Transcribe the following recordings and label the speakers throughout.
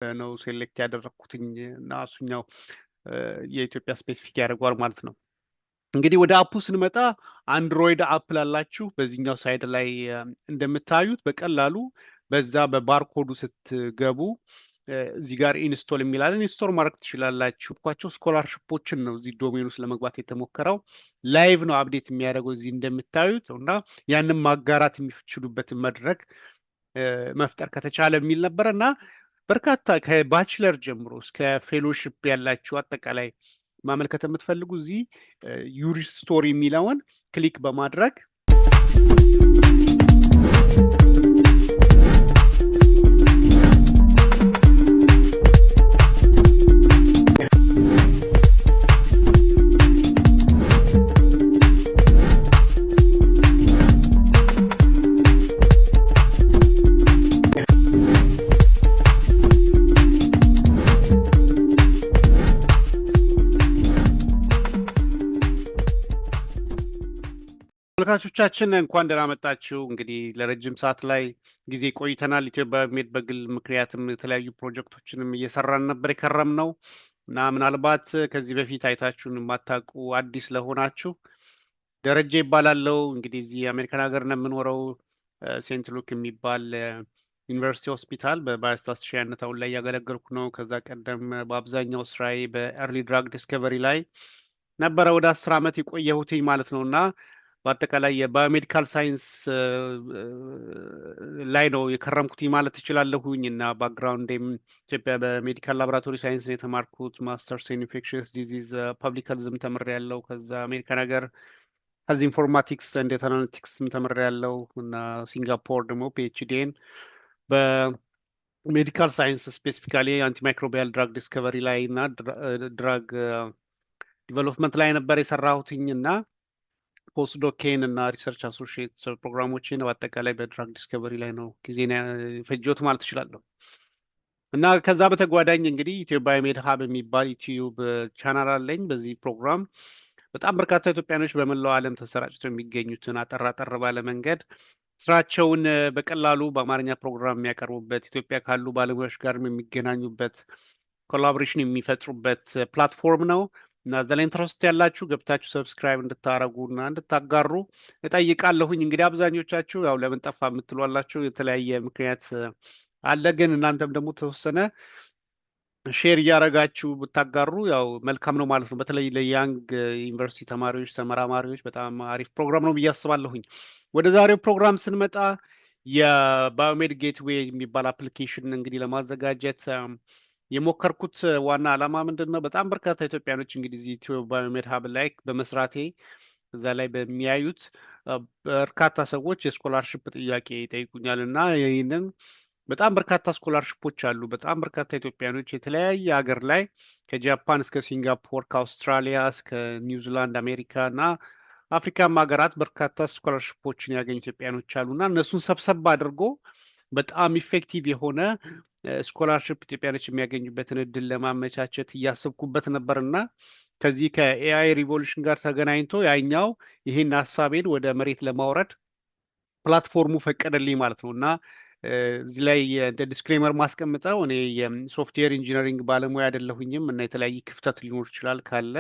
Speaker 1: ነው ሴሌክት ያደረኩትኝ እና እሱኛው የኢትዮጵያ ስፔሲፊክ ያደርገዋል ማለት ነው። እንግዲህ ወደ አፑ ስንመጣ አንድሮይድ አፕ ላላችሁ በዚህኛው ሳይድ ላይ እንደምታዩት በቀላሉ በዛ በባርኮዱ ስትገቡ እዚህ ጋር ኢንስቶል የሚላለን ኢንስቶል ማድረግ ትችላላችሁ። ኳቸው ስኮላርሽፖችን ነው እዚህ ዶሜን ውስጥ ለመግባት የተሞከረው። ላይቭ ነው አፕዴት የሚያደርገው እዚህ እንደምታዩት እና ያንን ማጋራት የሚችሉበትን መድረክ መፍጠር ከተቻለ የሚል ነበረ እና በርካታ ከባችለር ጀምሮ እስከ ፌሎሺፕ ያላችሁ አጠቃላይ ማመልከት የምትፈልጉ እዚህ ዩር ስቶሪ የሚለውን ክሊክ በማድረግ ተመልካቾቻችን እንኳን ደህና መጣችሁ። እንግዲህ ለረጅም ሰዓት ላይ ጊዜ ቆይተናል። ኢትዮጵያ ሜድ በግል ምክንያትም የተለያዩ ፕሮጀክቶችንም እየሰራን ነበር የከረም ነው እና ምናልባት ከዚህ በፊት አይታችሁን የማታውቁ አዲስ ለሆናችሁ ደረጀ ይባላለው። እንግዲህ እዚህ አሜሪካን ሀገር ነው የምኖረው። ሴንት ሉክ የሚባል ዩኒቨርሲቲ ሆስፒታል በባዮስታቲስቲሻንነት አሁን ላይ እያገለገልኩ ነው። ከዛ ቀደም በአብዛኛው ስራዬ በኤርሊ ድራግ ዲስከቨሪ ላይ ነበረ ወደ 10 ዓመት የቆየሁትኝ ማለት ነው እና በአጠቃላይ የባዮሜዲካል ሳይንስ ላይ ነው የከረምኩት ማለት ትችላለሁኝ እና ባክግራውንዴም ኢትዮጵያ በሜዲካል ላቦራቶሪ ሳይንስ ነው የተማርኩት። ማስተርስ ኢንፌክሽስ ዲዚዝ ፐብሊክ ሄልዝም ተምሬያለሁ። ከዛ አሜሪካን ሀገር ሄልዝ ኢንፎርማቲክስ ኤንድ ዳታ አናሊቲክስም ተምሬያለሁ እና ሲንጋፖር ደግሞ ፒኤችዲን በሜዲካል ሳይንስ ስፔሲፊካሊ አንቲማይክሮቢያል ድራግ ዲስከቨሪ ላይ እና ድራግ ዲቨሎፕመንት ላይ ነበር የሰራሁትኝ እና ፖስትዶኬን እና ሪሰርች አሶሺየት ፕሮግራሞችን በአጠቃላይ በድራግ ዲስከቨሪ ላይ ነው ጊዜን ፈጆት ማለት እችላለሁ። እና ከዛ በተጓዳኝ እንግዲህ ኢትዮ ባዮሜድ ሀብ የሚባል ዩቲዩብ ቻናል አለኝ። በዚህ ፕሮግራም በጣም በርካታ ኢትዮጵያኖች በመላው ዓለም ተሰራጭተው የሚገኙትን አጠር ባለ መንገድ ስራቸውን በቀላሉ በአማርኛ ፕሮግራም የሚያቀርቡበት፣ ኢትዮጵያ ካሉ ባለሙያዎች ጋርም የሚገናኙበት፣ ኮላቦሬሽን የሚፈጥሩበት ፕላትፎርም ነው። እና እዛ ላይ ኢንትረስት ያላችሁ ገብታችሁ ሰብስክራይብ እንድታረጉ እና እንድታጋሩ እጠይቃለሁኝ። እንግዲህ አብዛኞቻችሁ ያው ለምን ጠፋ የምትሉ አላችሁ፣ የተለያየ ምክንያት አለ። ግን እናንተም ደግሞ ተወሰነ ሼር እያደረጋችሁ ብታጋሩ ያው መልካም ነው ማለት ነው። በተለይ ለያንግ ዩኒቨርሲቲ ተማሪዎች፣ ተመራማሪዎች በጣም አሪፍ ፕሮግራም ነው ብዬ አስባለሁኝ። ወደ ዛሬው ፕሮግራም ስንመጣ የባዮሜድ ጌትዌይ የሚባል አፕሊኬሽን እንግዲህ ለማዘጋጀት የሞከርኩት ዋና ዓላማ ምንድን ነው? በጣም በርካታ ኢትዮጵያኖች እንግዲህ እዚህ ኢትዮ ባዮሜድ ሀብ ላይ በመስራቴ እዛ ላይ በሚያዩት በርካታ ሰዎች የስኮላርሽፕ ጥያቄ ይጠይቁኛል እና ይህንን በጣም በርካታ ስኮላርሽፖች አሉ። በጣም በርካታ ኢትዮጵያኖች የተለያየ ሀገር ላይ ከጃፓን እስከ ሲንጋፖር፣ ከአውስትራሊያ እስከ ኒውዚላንድ፣ አሜሪካ እና አፍሪካም ሀገራት በርካታ ስኮላርሽፖችን ያገኙ ኢትዮጵያኖች አሉ እና እነሱን ሰብሰብ አድርጎ በጣም ኢፌክቲቭ የሆነ ስኮላርሽፕ ኢትዮጵያኖች የሚያገኙበትን እድል ለማመቻቸት እያሰብኩበት ነበር እና ከዚህ ከኤአይ ሪቮሉሽን ጋር ተገናኝቶ ያኛው ይህን ሀሳቤን ወደ መሬት ለማውረድ ፕላትፎርሙ ፈቀደልኝ ማለት ነው እና እዚህ ላይ እንደ ዲስክሌመር ማስቀምጠው እኔ የሶፍትዌር ኢንጂነሪንግ ባለሙያ አይደለሁኝም እና የተለያየ ክፍተት ሊኖር ይችላል። ካለ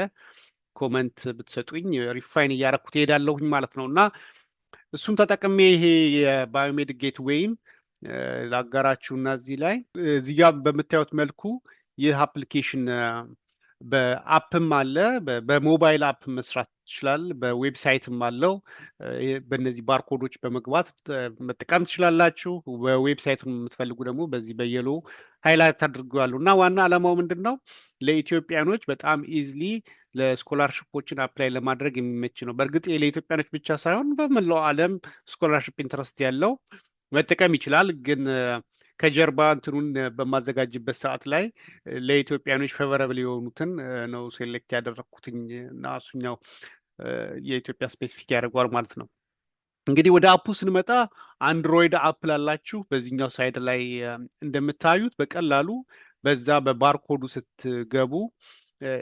Speaker 1: ኮመንት ብትሰጡኝ ሪፋይን እያረኩት ሄዳለሁኝ ማለት ነው እና እሱን ተጠቅሜ ይሄ የባዮሜድ ጌትዌይን ላጋራችሁ እና እዚህ ጋር በምታዩት መልኩ ይህ አፕሊኬሽን በአፕም አለ፣ በሞባይል አፕ መስራት ይችላል፣ በዌብሳይትም አለው። በእነዚህ ባርኮዶች በመግባት መጠቀም ትችላላችሁ። በዌብሳይቱን የምትፈልጉ ደግሞ በዚህ በየሎ ሃይላይት አድርገዋለሁ እና ዋና ዓላማው ምንድን ነው? ለኢትዮጵያኖች በጣም ኢዝሊ ለስኮላርሽፖችን አፕላይ ለማድረግ የሚመች ነው። በእርግጥ ለኢትዮጵያኖች ብቻ ሳይሆን በመላው ዓለም ስኮላርሽፕ ኢንትረስት ያለው መጠቀም ይችላል። ግን ከጀርባ እንትኑን በማዘጋጅበት ሰዓት ላይ ለኢትዮጵያኖች ፌቨረብል የሆኑትን ነው ሴሌክት ያደረኩትኝ እና እሱኛው የኢትዮጵያ ስፔሲፊክ ያደርገዋል ማለት ነው። እንግዲህ ወደ አፑ ስንመጣ አንድሮይድ አፕ ላላችሁ በዚህኛው ሳይድ ላይ እንደምታዩት በቀላሉ በዛ በባርኮዱ ስትገቡ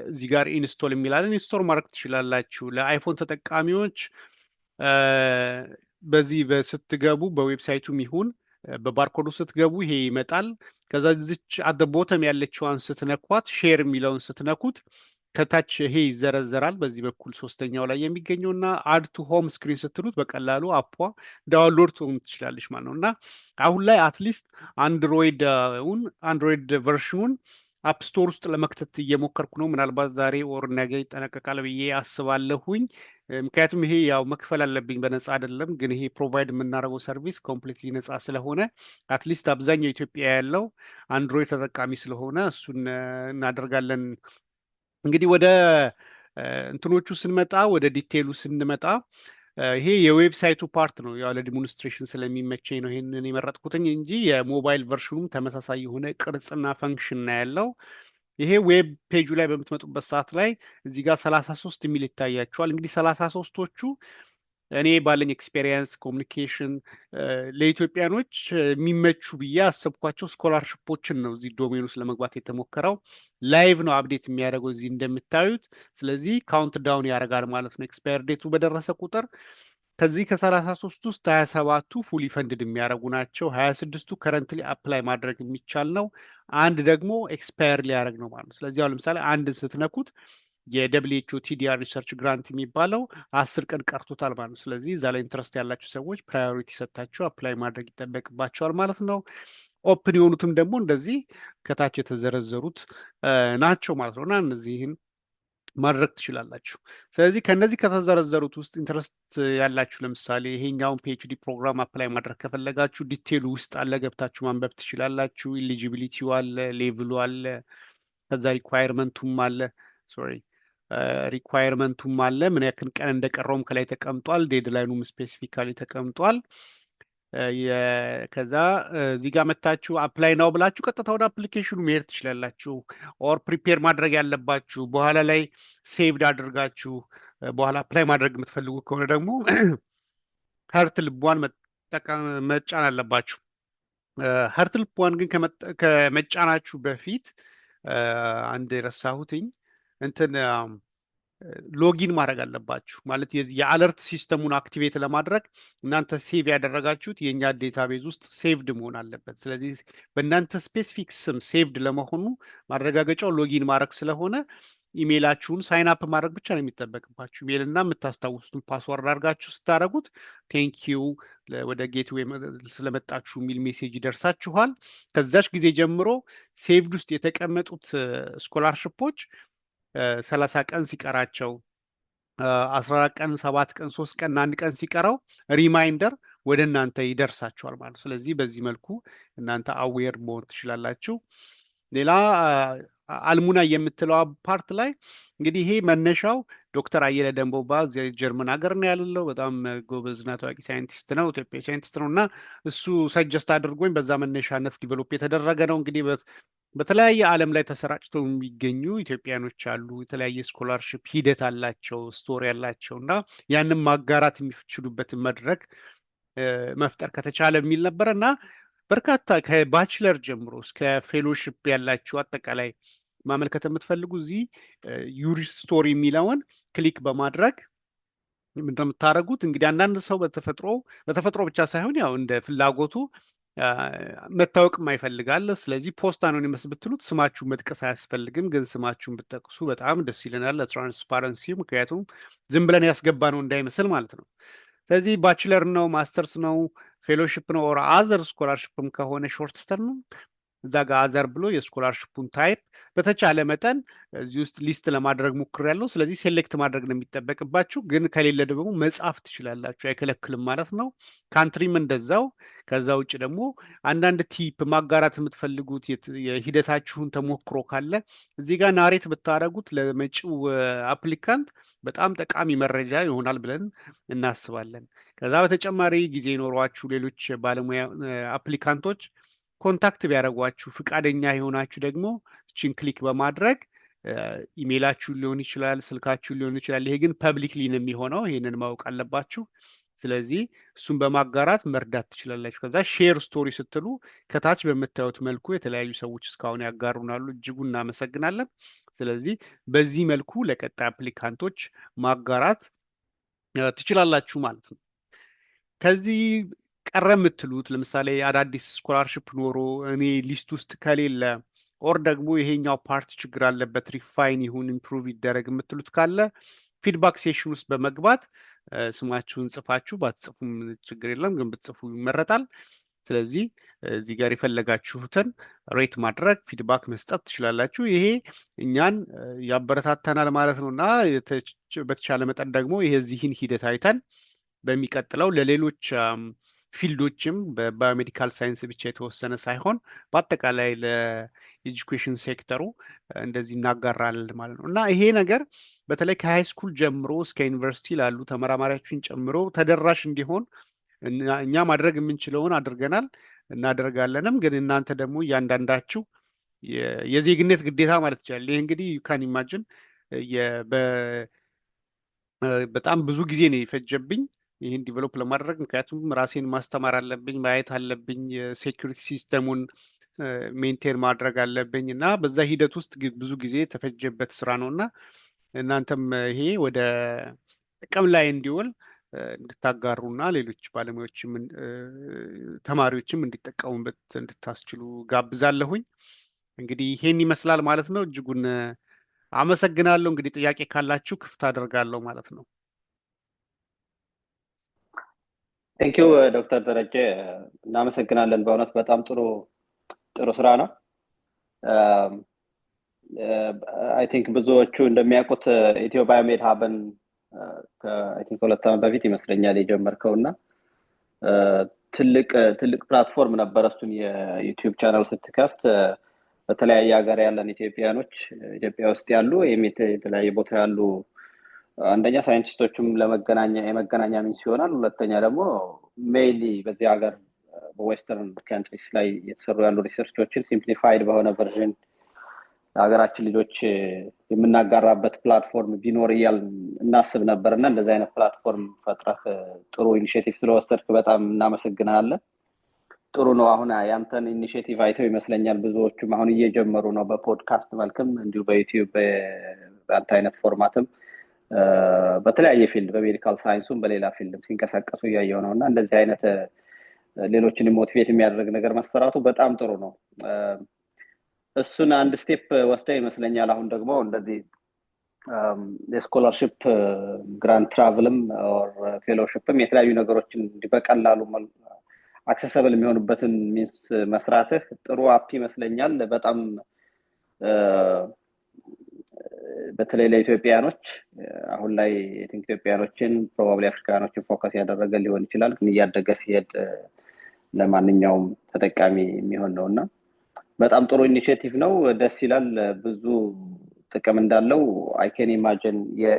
Speaker 1: እዚህ ጋር ኢንስቶል የሚላለን ኢንስቶል ማድረግ ትችላላችሁ። ለአይፎን ተጠቃሚዎች በዚህ ስትገቡ በዌብሳይቱም ይሁን በባርኮዱ ስትገቡ ይሄ ይመጣል። ከዛ እዚች አት ቦተም ያለችዋን ስትነኳት ሼር የሚለውን ስትነኩት ከታች ይሄ ይዘረዘራል። በዚህ በኩል ሶስተኛው ላይ የሚገኘው እና አድ ቱ ሆም ስክሪን ስትሉት በቀላሉ አፖ ዳውንሎድ ትሆን ትችላለች ማለት ነው። እና አሁን ላይ አትሊስት አንድሮይድ ቨርሽኑን አፕ ስቶር ውስጥ ለመክተት እየሞከርኩ ነው። ምናልባት ዛሬ ወር ነገ ይጠነቀቃል ብዬ አስባለሁኝ። ምክንያቱም ይሄ ያው መክፈል አለብኝ፣ በነፃ አይደለም። ግን ይሄ ፕሮቫይድ የምናደርገው ሰርቪስ ኮምፕሊትሊ ነፃ ስለሆነ አትሊስት አብዛኛው ኢትዮጵያ ያለው አንድሮይድ ተጠቃሚ ስለሆነ እሱን እናደርጋለን። እንግዲህ ወደ እንትኖቹ ስንመጣ፣ ወደ ዲቴይሉ ስንመጣ ይሄ የዌብሳይቱ ፓርት ነው። ያው ለዲሞንስትሬሽን ስለሚመቸኝ ነው ይሄንን የመረጥኩትኝ እንጂ የሞባይል ቨርሽኑም ተመሳሳይ የሆነ ቅርጽና ፈንክሽን ነው ያለው። ይሄ ዌብ ፔጁ ላይ በምትመጡበት ሰዓት ላይ እዚህ ጋር 33 የሚል ይታያቸዋል። እንግዲህ 33ቶቹ እኔ ባለኝ ኤክስፔሪየንስ ኮሚኒኬሽን ለኢትዮጵያኖች የሚመቹ ብዬ አሰብኳቸው ስኮላርሽፖችን ነው እዚህ ዶሜን ውስጥ ለመግባት የተሞከረው። ላይቭ ነው አፕዴት የሚያደርገው እዚህ እንደምታዩት። ስለዚህ ካውንት ዳውን ያደርጋል ማለት ነው። ኤክስፓየር ዴቱ በደረሰ ቁጥር ከዚህ ከ33 ውስጥ 27ቱ ፉሊ ፈንድድ የሚያደርጉ ናቸው። 26ቱ ከረንትሊ አፕላይ ማድረግ የሚቻል ነው። አንድ ደግሞ ኤክስፓየር ሊያደርግ ነው ማለት ነው። ስለዚህ አሁን ለምሳሌ አንድን ስትነኩት የደብሊውኤችኦ ቲዲአር ሪሰርች ግራንት የሚባለው 10 ቀን ቀርቶታል ማለት ነው። ስለዚህ እዛ ላይ ኢንትረስት ያላቸው ሰዎች ፕራዮሪቲ ሰጥታቸው አፕላይ ማድረግ ይጠበቅባቸዋል ማለት ነው። ኦፕን የሆኑትም ደግሞ እንደዚህ ከታች የተዘረዘሩት ናቸው ማለት ነው እና እነዚህን ማድረግ ትችላላችሁ። ስለዚህ ከነዚህ ከተዘረዘሩት ውስጥ ኢንትረስት ያላችሁ ለምሳሌ ይሄኛውን ፒኤችዲ ፕሮግራም አፕላይ ማድረግ ከፈለጋችሁ ዲቴሉ ውስጥ አለ፣ ገብታችሁ ማንበብ ትችላላችሁ። ኢሊጂቢሊቲው አለ፣ ሌቭሉ አለ፣ ከዛ ሪኳየርመንቱም አለ ሪኳየርመንቱም አለ። ምን ያክል ቀን እንደቀረውም ከላይ ተቀምጧል። ዴድላይኑም ስፔሲፊካሊ ተቀምጧል። ከዛ እዚህ ጋር መታችሁ አፕላይ ነው ብላችሁ ቀጥታ ወደ አፕሊኬሽኑ መሄድ ትችላላችሁ። ኦር ፕሪፔር ማድረግ ያለባችሁ በኋላ ላይ ሴቭድ አድርጋችሁ በኋላ አፕላይ ማድረግ የምትፈልጉ ከሆነ ደግሞ ሀርት ልቧን መጫን አለባችሁ። ሀርት ልቧን ግን ከመጫናችሁ በፊት አንድ የረሳሁትኝ እንትን ሎጊን ማድረግ አለባችሁ። ማለት የዚህ የአለርት ሲስተሙን አክቲቬት ለማድረግ እናንተ ሴቭ ያደረጋችሁት የእኛ ዴታቤዝ ውስጥ ሴቭድ መሆን አለበት። ስለዚህ በእናንተ ስፔሲፊክ ስም ሴቭድ ለመሆኑ ማረጋገጫው ሎጊን ማድረግ ስለሆነ ኢሜይላችሁን ሳይን አፕ ማድረግ ብቻ ነው የሚጠበቅባችሁ። ኢሜይል እና የምታስታውሱትን ፓስወርድ አድርጋችሁ ስታደረጉት ቴንኪዩ ወደ ጌትዌይ ስለመጣችሁ የሚል ሜሴጅ ይደርሳችኋል። ከዛች ጊዜ ጀምሮ ሴቭድ ውስጥ የተቀመጡት ስኮላርሽፖች 30 ቀን ሲቀራቸው 14 ቀን 7 ቀን 3 ቀን 1 ቀን ሲቀረው ሪማይንደር ወደ እናንተ ይደርሳችኋል ማለት ነው። ስለዚህ በዚህ መልኩ እናንተ አዌር መሆን ትችላላችሁ። ሌላ አልሙና የምትለው ፓርት ላይ እንግዲህ ይሄ መነሻው ዶክተር አየለ ደንቦባ ጀርመን ሀገር ነው ያለው። በጣም ጎበዝና ታዋቂ ሳይንቲስት ነው፣ ኢትዮጵያ ሳይንቲስት ነው እና እሱ ሰጀስት አድርጎኝ በዛ መነሻነት ዲቨሎፕ የተደረገ ነው። እንግዲህ በተለያየ ዓለም ላይ ተሰራጭተው የሚገኙ ኢትዮጵያኖች አሉ። የተለያየ ስኮላርሽፕ ሂደት አላቸው፣ ስቶሪ ያላቸው እና ያንን ማጋራት የሚችሉበትን መድረክ መፍጠር ከተቻለ የሚል ነበረ እና በርካታ ከባችለር ጀምሮ እስከ ፌሎሺፕ ያላችሁ አጠቃላይ ማመልከት የምትፈልጉ እዚህ ዩር ስቶሪ የሚለውን ክሊክ በማድረግ እንደምታደርጉት እንግዲህ አንዳንድ ሰው በተፈጥሮ ብቻ ሳይሆን ያው እንደ ፍላጎቱ መታወቅም አይፈልጋል። ስለዚህ ፖስት አኖኒመስ ብትሉት ስማችሁን መጥቀስ አያስፈልግም፣ ግን ስማችሁን ብትጠቅሱ በጣም ደስ ይለናል ለትራንስፓረንሲ። ምክንያቱም ዝም ብለን ያስገባ ነው እንዳይመስል ማለት ነው። ስለዚህ ባችለር ነው፣ ማስተርስ ነው፣ ፌሎሺፕ ነው፣ ኦር አዘር ስኮላርሽፕም ከሆነ ሾርት ተርም ነው። እዛ ጋር አዘር ብሎ የስኮላርሽፑን ታይፕ በተቻለ መጠን እዚህ ውስጥ ሊስት ለማድረግ ሞክሬያለሁ። ስለዚህ ሴሌክት ማድረግ ነው የሚጠበቅባችሁ፣ ግን ከሌለ ደግሞ መጻፍ ትችላላችሁ፣ አይከለክልም ማለት ነው። ካንትሪም እንደዛው። ከዛ ውጭ ደግሞ አንዳንድ ቲፕ ማጋራት የምትፈልጉት የሂደታችሁን ተሞክሮ ካለ እዚህ ጋር ናሬት ብታደረጉት ለመጪው አፕሊካንት በጣም ጠቃሚ መረጃ ይሆናል ብለን እናስባለን። ከዛ በተጨማሪ ጊዜ ኖሯችሁ ሌሎች ባለሙያ አፕሊካንቶች ኮንታክት ቢያደርጓችሁ ፍቃደኛ የሆናችሁ ደግሞ እችን ክሊክ በማድረግ ኢሜይላችሁን ሊሆን ይችላል፣ ስልካችሁን ሊሆን ይችላል። ይሄ ግን ፐብሊክሊ ነው የሚሆነው፣ ይህንን ማወቅ አለባችሁ። ስለዚህ እሱን በማጋራት መርዳት ትችላላችሁ። ከዛ ሼር ስቶሪ ስትሉ ከታች በምታዩት መልኩ የተለያዩ ሰዎች እስካሁን ያጋሩናሉ። እጅጉ እናመሰግናለን። ስለዚህ በዚህ መልኩ ለቀጣይ አፕሊካንቶች ማጋራት ትችላላችሁ ማለት ነው። ከዚህ ቀረ የምትሉት ለምሳሌ አዳዲስ ስኮላርሽፕ ኖሮ እኔ ሊስት ውስጥ ከሌለ ኦር ደግሞ ይሄኛው ፓርት ችግር አለበት ሪፋይን ይሁን ኢምፕሩቭ ይደረግ የምትሉት ካለ ፊድባክ ሴሽን ውስጥ በመግባት ስማችሁን ጽፋችሁ ባትጽፉም ችግር የለም፣ ግን ብትጽፉ ይመረጣል። ስለዚህ እዚህ ጋር የፈለጋችሁትን ሬት ማድረግ ፊድባክ መስጠት ትችላላችሁ። ይሄ እኛን ያበረታተናል ማለት ነው እና በተቻለ መጠን ደግሞ የዚህን ሂደት አይተን በሚቀጥለው ለሌሎች ፊልዶችም በባዮሜዲካል ሳይንስ ብቻ የተወሰነ ሳይሆን በአጠቃላይ ለኤጁኬሽን ሴክተሩ እንደዚህ እናጋራለን ማለት ነው እና ይሄ ነገር በተለይ ከሃይ ስኩል ጀምሮ እስከ ዩኒቨርሲቲ ላሉ ተመራማሪዎችን ጨምሮ ተደራሽ እንዲሆን እኛ ማድረግ የምንችለውን አድርገናል እናደርጋለንም። ግን እናንተ ደግሞ እያንዳንዳችሁ የዜግነት ግዴታ ማለት ይቻላል። ይህ እንግዲህ ዩካን ኢማጅን በጣም ብዙ ጊዜ ነው የፈጀብኝ ይህን ዲቨሎፕ ለማድረግ። ምክንያቱም ራሴን ማስተማር አለብኝ፣ ማየት አለብኝ፣ የሴኩሪቲ ሲስተሙን ሜንቴን ማድረግ አለብኝ እና በዛ ሂደት ውስጥ ብዙ ጊዜ የተፈጀበት ስራ ነው እና እናንተም ይሄ ወደ ጥቅም ላይ እንዲውል እንድታጋሩና ሌሎች ባለሙያዎችም ተማሪዎችም እንዲጠቀሙበት እንድታስችሉ ጋብዛለሁኝ። እንግዲህ ይሄን ይመስላል ማለት ነው። እጅጉን አመሰግናለሁ። እንግዲህ ጥያቄ ካላችሁ ክፍት አደርጋለሁ ማለት ነው።
Speaker 2: ቴንኪው ዶክተር ደረጀ እናመሰግናለን። በእውነት በጣም ጥሩ ስራ ነው። አይ ቲንክ ብዙዎቹ እንደሚያውቁት ኢትዮ ባዮሜድ ሀብን አይ ቲንክ 2 ዓመት በፊት ይመስለኛል የጀመርከው እና ትልቅ ፕላትፎርም ነበር። እሱን የዩቲዩብ ቻናል ስትከፍት በተለያየ ሀገር ያለን ኢትዮጵያኖች ኢትዮጵያ ውስጥ ያሉ የተለያየ ቦታ ያሉ አንደኛ ሳይንቲስቶችም የመገናኛ ሚንስ ይሆናል። ሁለተኛ ደግሞ ሜይሊ በዚህ ሀገር በዌስተርን ካንትሪስ ላይ የተሰሩ ያሉ ሪሰርቾችን ሲምፕሊፋይድ በሆነ ቨርዥን ሀገራችን ልጆች የምናጋራበት ፕላትፎርም ቢኖር እያል እናስብ ነበርና እንደዚህ አይነት ፕላትፎርም ፈጥረህ ጥሩ ኢኒሼቲቭ ስለወሰድክ በጣም እናመሰግናለን። ጥሩ ነው። አሁን ያንተን ኢኒሼቲቭ አይተው ይመስለኛል ብዙዎቹም አሁን እየጀመሩ ነው፣ በፖድካስት መልክም እንዲሁ በዩቲዩብ በአንተ አይነት ፎርማትም በተለያየ ፊልድ በሜዲካል ሳይንሱም በሌላ ፊልድም ሲንቀሳቀሱ እያየው ነው እና እንደዚህ አይነት ሌሎችን ሞቲቬት የሚያደርግ ነገር መሰራቱ በጣም ጥሩ ነው። እሱን አንድ ስቴፕ ወስደህ ይመስለኛል አሁን ደግሞ እንደዚህ የስኮላርሺፕ ግራንት ትራቭልም ኦር ፌሎሺፕም የተለያዩ ነገሮችን በቀላሉ አክሰሰብል የሚሆኑበትን ሚንስ መስራትህ ጥሩ አፕ ይመስለኛል። በጣም በተለይ ለኢትዮጵያኖች አሁን ላይ ኢትዮጵያኖችን ፕሮባብሊ አፍሪካኖችን ፎከስ ያደረገ ሊሆን ይችላል፣ ግን እያደገ ሲሄድ ለማንኛውም ተጠቃሚ የሚሆን ነውና በጣም ጥሩ ኢኒሼቲቭ ነው። ደስ ይላል። ብዙ ጥቅም እንዳለው አይ ካን ኢማጂን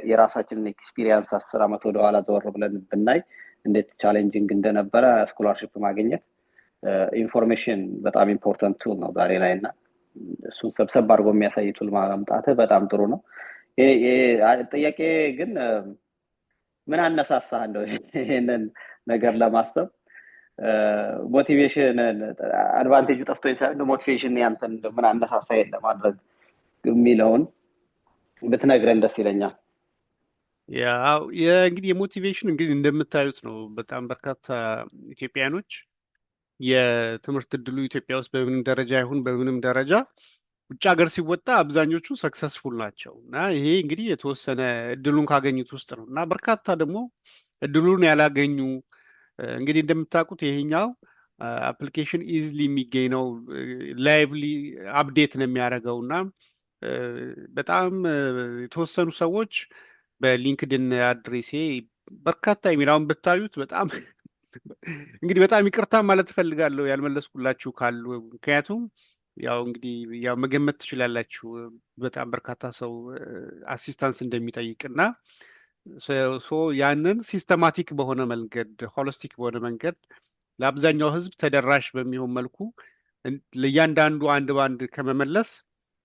Speaker 2: የራሳችንን ኤክስፒሪየንስ 10 ዓመት ወደ ኋላ ዘወር ብለን ብናይ እንዴት ቻሌንጂንግ እንደነበረ ስኮላርሺፕ ማግኘት ኢንፎርሜሽን በጣም ኢምፖርታንት ቱል ነው ዛሬ ላይና እሱን ሰብሰብ አድርጎ የሚያሳይ ቱል ማምጣት በጣም ጥሩ ነው። ጥያቄ ግን ምን አነሳሳህ እንደው ይሄንን ነገር ለማሰብ? ሞቲቬሽን አድቫንቴጁ ጠፍቶኝ ሳይሆን ሞቲቬሽን ያንተን ምን አነሳሳህ ለማድረግ የሚለውን ብትነግረን ደስ ይለኛል።
Speaker 1: ያው እንግዲህ የሞቲቬሽን እንግዲህ እንደምታዩት ነው። በጣም በርካታ ኢትዮጵያኖች የትምህርት እድሉ ኢትዮጵያ ውስጥ በምንም ደረጃ ይሁን በምንም ደረጃ ውጭ ሀገር ሲወጣ አብዛኞቹ ሰክሰስፉል ናቸው እና ይሄ እንግዲህ የተወሰነ እድሉን ካገኙት ውስጥ ነው እና በርካታ ደግሞ እድሉን ያላገኙ እንግዲህ እንደምታውቁት ይሄኛው አፕሊኬሽን ኢዝሊ የሚገኝ ነው፣ ላይቭሊ አፕዴት ነው የሚያደርገው እና በጣም የተወሰኑ ሰዎች በሊንክድን አድሬሴ በርካታ የሚላውን ብታዩት በጣም እንግዲህ በጣም ይቅርታ ማለት እፈልጋለሁ ያልመለስኩላችሁ ካሉ፣ ምክንያቱም ያው እንግዲህ ያው መገመት ትችላላችሁ በጣም በርካታ ሰው አሲስታንስ እንደሚጠይቅና ያንን ሲስተማቲክ በሆነ መንገድ ሆሊስቲክ በሆነ መንገድ ለአብዛኛው ህዝብ ተደራሽ በሚሆን መልኩ ለእያንዳንዱ አንድ ባንድ ከመመለስ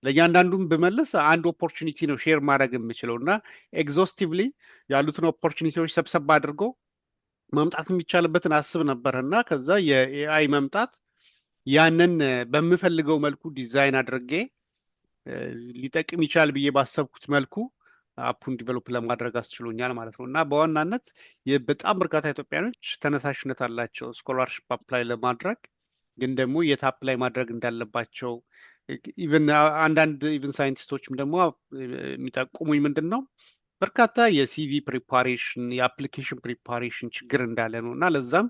Speaker 1: ለእያንዳንዱም ብመለስ አንድ ኦፖርቹኒቲ ነው ሼር ማድረግ የምችለው እና ኤግዞስቲቭሊ ያሉትን ኦፖርቹኒቲዎች ሰብሰብ አድርጎ ማምጣት የሚቻልበትን አስብ ነበር እና ከዛ የኤአይ መምጣት ያንን በምፈልገው መልኩ ዲዛይን አድርጌ ሊጠቅም ይችላል ብዬ ባሰብኩት መልኩ አፑን ዲቨሎፕ ለማድረግ አስችሎኛል ማለት ነው። እና በዋናነት በጣም በርካታ ኢትዮጵያኖች ተነሳሽነት አላቸው ስኮላርሽፕ አፕላይ ለማድረግ፣ ግን ደግሞ የት አፕላይ ማድረግ እንዳለባቸው ኢቨን አንዳንድ ኢቨን ሳይንቲስቶችም ደግሞ የሚጠቁሙኝ ምንድን ነው በርካታ የሲቪ ፕሪፓሬሽን የአፕሊኬሽን ፕሪፓሬሽን ችግር እንዳለ ነው። እና ለዛም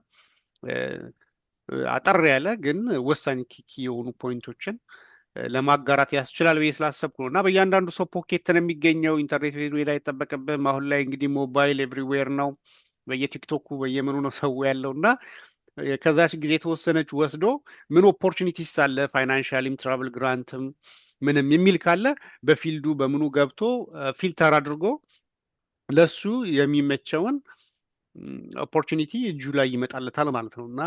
Speaker 1: አጠር ያለ ግን ወሳኝ ኪኪ የሆኑ ፖይንቶችን ለማጋራት ያስችላል ብዬ ስላሰብኩ ነው። እና በእያንዳንዱ ሰው ፖኬት ነው የሚገኘው። ኢንተርኔት ሄድ አይጠበቅብህም። አሁን ላይ እንግዲህ ሞባይል ኤቭሪዌር ነው፣ በየቲክቶኩ በየምኑ ነው ሰው ያለው። እና ከዛች ጊዜ የተወሰነች ወስዶ ምን ኦፖርቹኒቲስ አለ ፋይናንሻሊም ትራቭል ግራንትም ምንም የሚል ካለ በፊልዱ በምኑ ገብቶ ፊልተር አድርጎ ለሱ የሚመቸውን ኦፖርቹኒቲ እጁ ላይ ይመጣለታል ማለት ነው። እና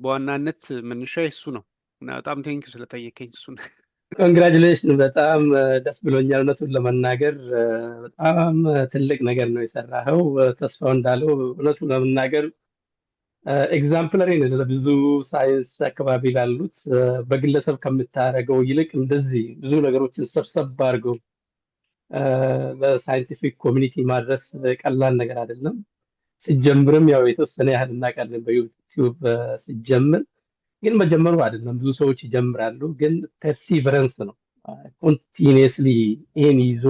Speaker 1: በዋናነት መነሻ እሱ ነው። እና በጣም ቴንኪው ስለጠየቀኝ እሱን።
Speaker 3: ኮንግራጁሌሽን በጣም ደስ ብሎኛል። እውነቱን ለመናገር በጣም ትልቅ ነገር ነው የሰራኸው። ተስፋው እንዳለው እውነቱን ለመናገር ኤግዛምፕለሪ ነው ለብዙ ሳይንስ አካባቢ ላሉት። በግለሰብ ከምታደርገው ይልቅ እንደዚህ ብዙ ነገሮችን ሰብሰብ አድርገው ለሳይንቲፊክ ኮሚኒቲ ማድረስ ቀላል ነገር አይደለም። ሲጀምርም ያው የተወሰነ ያህል እናውቃለን በዩቲዩብ ሲጀምር፣ ግን መጀመሩ አይደለም። ብዙ ሰዎች ይጀምራሉ፣ ግን ፐርሲቨረንስ ነው ኮንቲኒየስሊ ይሄን ይዞ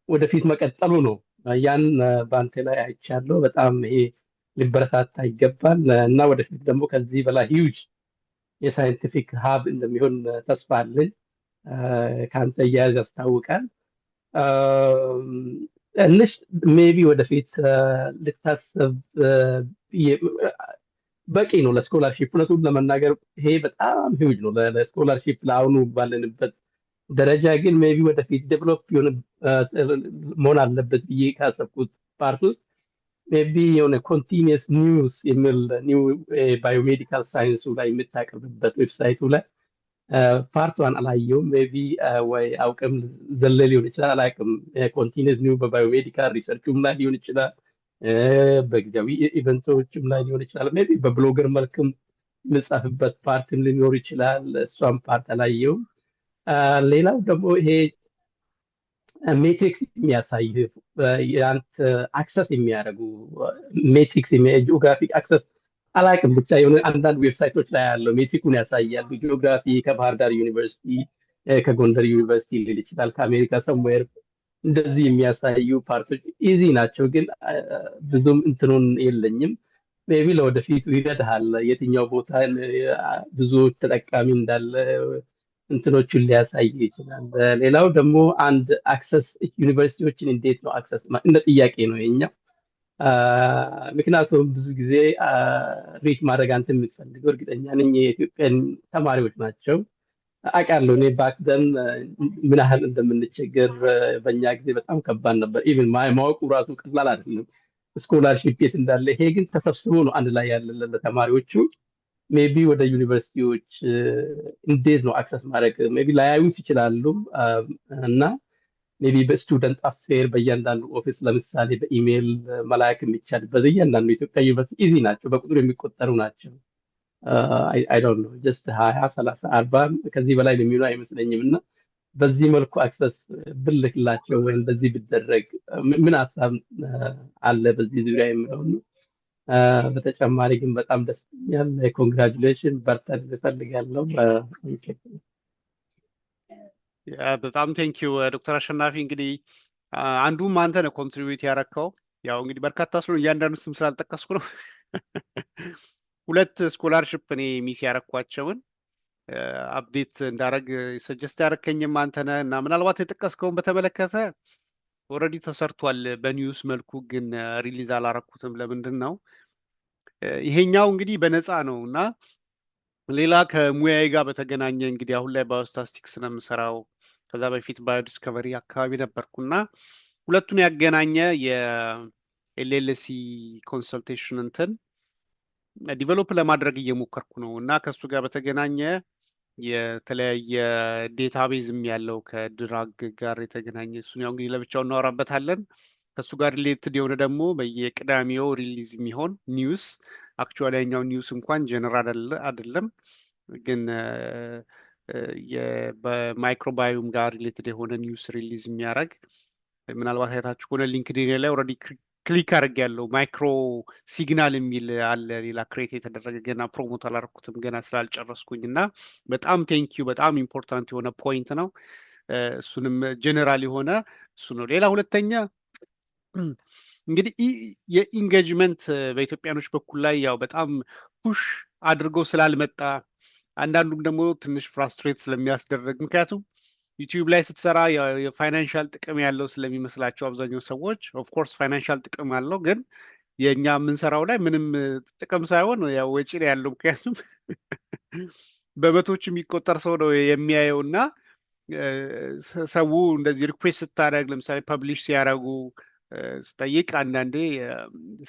Speaker 3: ወደፊት መቀጠሉ ነው። ያን በአንተ ላይ አይቻለሁ። በጣም ይሄ ሊበረታታ ይገባል እና ወደፊት ደግሞ ከዚህ በላይ ሂውጅ የሳይንቲፊክ ሀብ እንደሚሆን ተስፋ አለኝ። ከአንተ እያያዝ ያስታውቃል። ትንሽ ሜቢ ወደፊት ልታሰብ በቂ ነው ለስኮላርሺፕ። እውነቱን ለመናገር ይሄ በጣም ሂውጅ ነው ለስኮላርሺፕ ለአሁኑ ባለንበት ደረጃ። ግን ሜቢ ወደፊት ዴቨሎፕ መሆን አለበት ብዬ ካሰብኩት ፓርት ውስጥ ሜቢ የሆነ ኮንቲኒየስ ኒውስ የሚል ኒው ባዮሜዲካል ሳይንሱ ላይ የምታቀርብበት ዌብሳይቱ ላይ ፓርቷን አላየውም። ሜቢ ወይ አውቅም ዘለ ሊሆን ይችላል፣ አላውቅም። ኮንቲኒየስ ኒው በባዮሜዲካል ሪሰርቹም ላይ ሊሆን ይችላል፣ በጊዜያዊ ኢቨንቶችም ላይ ሊሆን ይችላል። ሜቢ በብሎገር መልክም የምጻፍበት ፓርትም ሊኖር ይችላል። እሷም ፓርት አላየውም። ሌላው ደግሞ ይሄ ሜትሪክስ የሚያሳይ የአንተ አክሰስ የሚያደርጉ ሜትሪክስ ጂኦግራፊክ አክሰስ አላውቅም፣ ብቻ የሆነ አንዳንድ ዌብሳይቶች ላይ ያለው ሜትሪኩን ያሳያሉ። ጂኦግራፊ ከባህር ዳር ዩኒቨርሲቲ፣ ከጎንደር ዩኒቨርሲቲ ሊል ይችላል፣ ከአሜሪካ ሰምዌር እንደዚህ የሚያሳዩ ፓርቶች ኢዚ ናቸው፣ ግን ብዙም እንትኑን የለኝም። ሜቢ ለወደፊቱ ይረዳሃል የትኛው ቦታ ብዙ ተጠቃሚ እንዳለ እንትኖቹን ሊያሳይ ይችላል። ሌላው ደግሞ አንድ አክሰስ ዩኒቨርሲቲዎችን እንዴት ነው አክሰስ እንደ ጥያቄ ነው የኛው። ምክንያቱም ብዙ ጊዜ ሪች ማድረግ አንተ የምትፈልገው እርግጠኛ ነኝ የኢትዮጵያን ተማሪዎች ናቸው። አውቃለሁ እኔ ባክደን ምን ያህል እንደምንቸገር በእኛ ጊዜ በጣም ከባድ ነበር። ኢቭን ማወቁ ራሱ ቀላል አይደለም ስኮላርሺፕ የት እንዳለ። ይሄ ግን ተሰብስቦ ነው አንድ ላይ ያለ ለተማሪዎቹ። ሜቢ ወደ ዩኒቨርሲቲዎች እንዴት ነው አክሰስ ማድረግ ሜቢ ላያዩት ይችላሉ እና ሜቢ በስቱደንት አፌር በእያንዳንዱ ኦፊስ ለምሳሌ በኢሜይል መላክ የሚቻል በእያንዳንዱ ኢትዮጵያ ዩኒቨርሲቲ ኢዚ ናቸው፣ በቁጥር የሚቆጠሩ ናቸው። አይ ዶንት ኖ ጀስት 20 30 40 ከዚህ በላይ የሚሆኑ አይመስለኝም። እና በዚህ መልኩ አክሰስ ብልክላቸው ወይም በዚህ ቢደረግ ምን ሀሳብ አለ በዚህ ዙሪያ የሚለው ነው። በተጨማሪ ግን በጣም ደስ ይላል። ኮንግራጁሌሽን በርተን እፈልጋለሁ።
Speaker 1: በጣም ቴንኪው ዶክተር አሸናፊ። እንግዲህ አንዱም አንተ ነው ኮንትሪቢዩት ያረከው። ያው እንግዲህ በርካታ ስለሆነ እያንዳንዱ ስም ስላልጠቀስኩ ነው። ሁለት ስኮላርሽፕ እኔ ሚስ ያረኳቸውን አፕዴት እንዳረግ ሰጀስት ያረከኝም አንተ ነህ እና ምናልባት የጠቀስከውን በተመለከተ ኦልሬዲ ተሰርቷል በኒውስ መልኩ፣ ግን ሪሊዝ አላረኩትም። ለምንድን ነው? ይሄኛው እንግዲህ በነፃ ነው እና ሌላ ከሙያዬ ጋር በተገናኘ እንግዲህ አሁን ላይ ባዮስታቲስቲክስ ነው የምሰራው። ከዛ በፊት ባዮዲስከቨሪ አካባቢ ነበርኩና ሁለቱን ያገናኘ የኤልኤልሲ ኮንሰልቴሽን እንትን ዲቨሎፕ ለማድረግ እየሞከርኩ ነው እና ከሱ ጋር በተገናኘ የተለያየ ዴታቤዝም ያለው ከድራግ ጋር የተገናኘ እሱን ያው እንግዲህ ለብቻው እናወራበታለን። ከሱ ጋር ሪሌትድ የሆነ ደግሞ በየቅዳሜው ሪሊዝ የሚሆን ኒውስ አክቹዋሊ ያኛው ኒውስ እንኳን ጀነራል አይደለም፣ ግን በማይክሮባዮም ጋር ሪሌትድ የሆነ ኒውስ ሪሊዝ የሚያደርግ ምናልባት አይታችሁ ከሆነ ሊንክድኢን ላይ ኦልሬዲ ክሊክ አድርጌያለሁ። ማይክሮ ሲግናል የሚል አለ ሌላ ክሬት የተደረገ ገና ፕሮሞት አላደረኩትም ገና ስላልጨረስኩኝ እና በጣም ቴንኪዩ በጣም ኢምፖርታንት የሆነ ፖይንት ነው። እሱንም ጀነራል የሆነ እሱ ነው። ሌላ ሁለተኛ እንግዲህ የኢንጌጅመንት በኢትዮጵያኖች በኩል ላይ ያው በጣም ፑሽ አድርገው ስላልመጣ አንዳንዱም ደግሞ ትንሽ ፍራስትሬት ስለሚያስደረግ ምክንያቱም ዩቲዩብ ላይ ስትሰራ የፋይናንሻል ጥቅም ያለው ስለሚመስላቸው አብዛኛው ሰዎች ኦፍኮርስ ፋይናንሻል ጥቅም አለው፣ ግን የእኛ የምንሰራው ላይ ምንም ጥቅም ሳይሆን ያው ወጪ ነው ያለው። ምክንያቱም በመቶች የሚቆጠር ሰው ነው የሚያየው እና ሰው እንደዚህ ሪኩዌስት ስታደርግ ለምሳሌ ፐብሊሽ ሲያደርጉ ስጠይቅ አንዳንዴ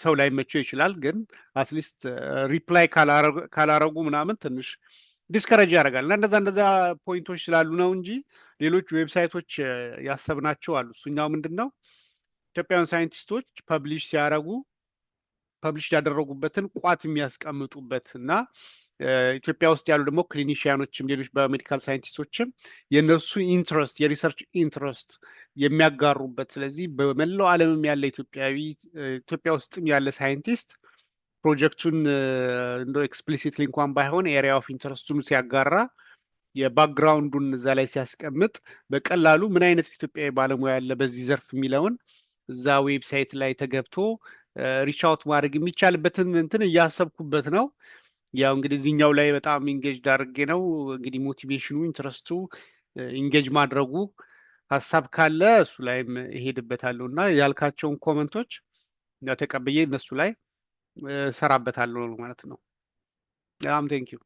Speaker 1: ሰው ላይ መቸው ይችላል፣ ግን አትሊስት ሪፕላይ ካላረጉ ምናምን ትንሽ ዲስከረጅ ያደርጋል እና እንደዛ ፖይንቶች ስላሉ ነው እንጂ ሌሎች ዌብሳይቶች ያሰብናቸው አሉ። እሱኛው ምንድን ነው ኢትዮጵያውያን ሳይንቲስቶች ፐብሊሽ ሲያደርጉ ፐብሊሽ ያደረጉበትን ቋት የሚያስቀምጡበት እና ኢትዮጵያ ውስጥ ያሉ ደግሞ ክሊኒሽያኖችም ሌሎች በሜዲካል ሳይንቲስቶችም የነሱ ኢንትረስት የሪሰርች ኢንትረስት የሚያጋሩበት። ስለዚህ በመላው ዓለምም ያለ ኢትዮጵያ ውስጥም ያለ ሳይንቲስት ፕሮጀክቱን እንደ ኤክስፕሊሲትሊ እንኳን ባይሆን ኤሪያ ኦፍ ኢንትረስቱን ሲያጋራ የባክግራውንዱን እዛ ላይ ሲያስቀምጥ በቀላሉ ምን አይነት ኢትዮጵያዊ ባለሙያ ያለ በዚህ ዘርፍ የሚለውን እዛ ዌብሳይት ላይ ተገብቶ ሪች አውት ማድረግ የሚቻልበትን እንትን እያሰብኩበት ነው። ያው እንግዲህ እዚህኛው ላይ በጣም ኢንጌጅ አድርጌ ነው እንግዲህ ሞቲቬሽኑ ኢንትረስቱ ኢንጌጅ ማድረጉ ሀሳብ ካለ እሱ ላይም እሄድበታለሁ እና ያልካቸውን ኮመንቶች ተቀብዬ እነሱ ላይ ሰራበታለሁ ማለት ነው። በጣም ቴንኪዩ።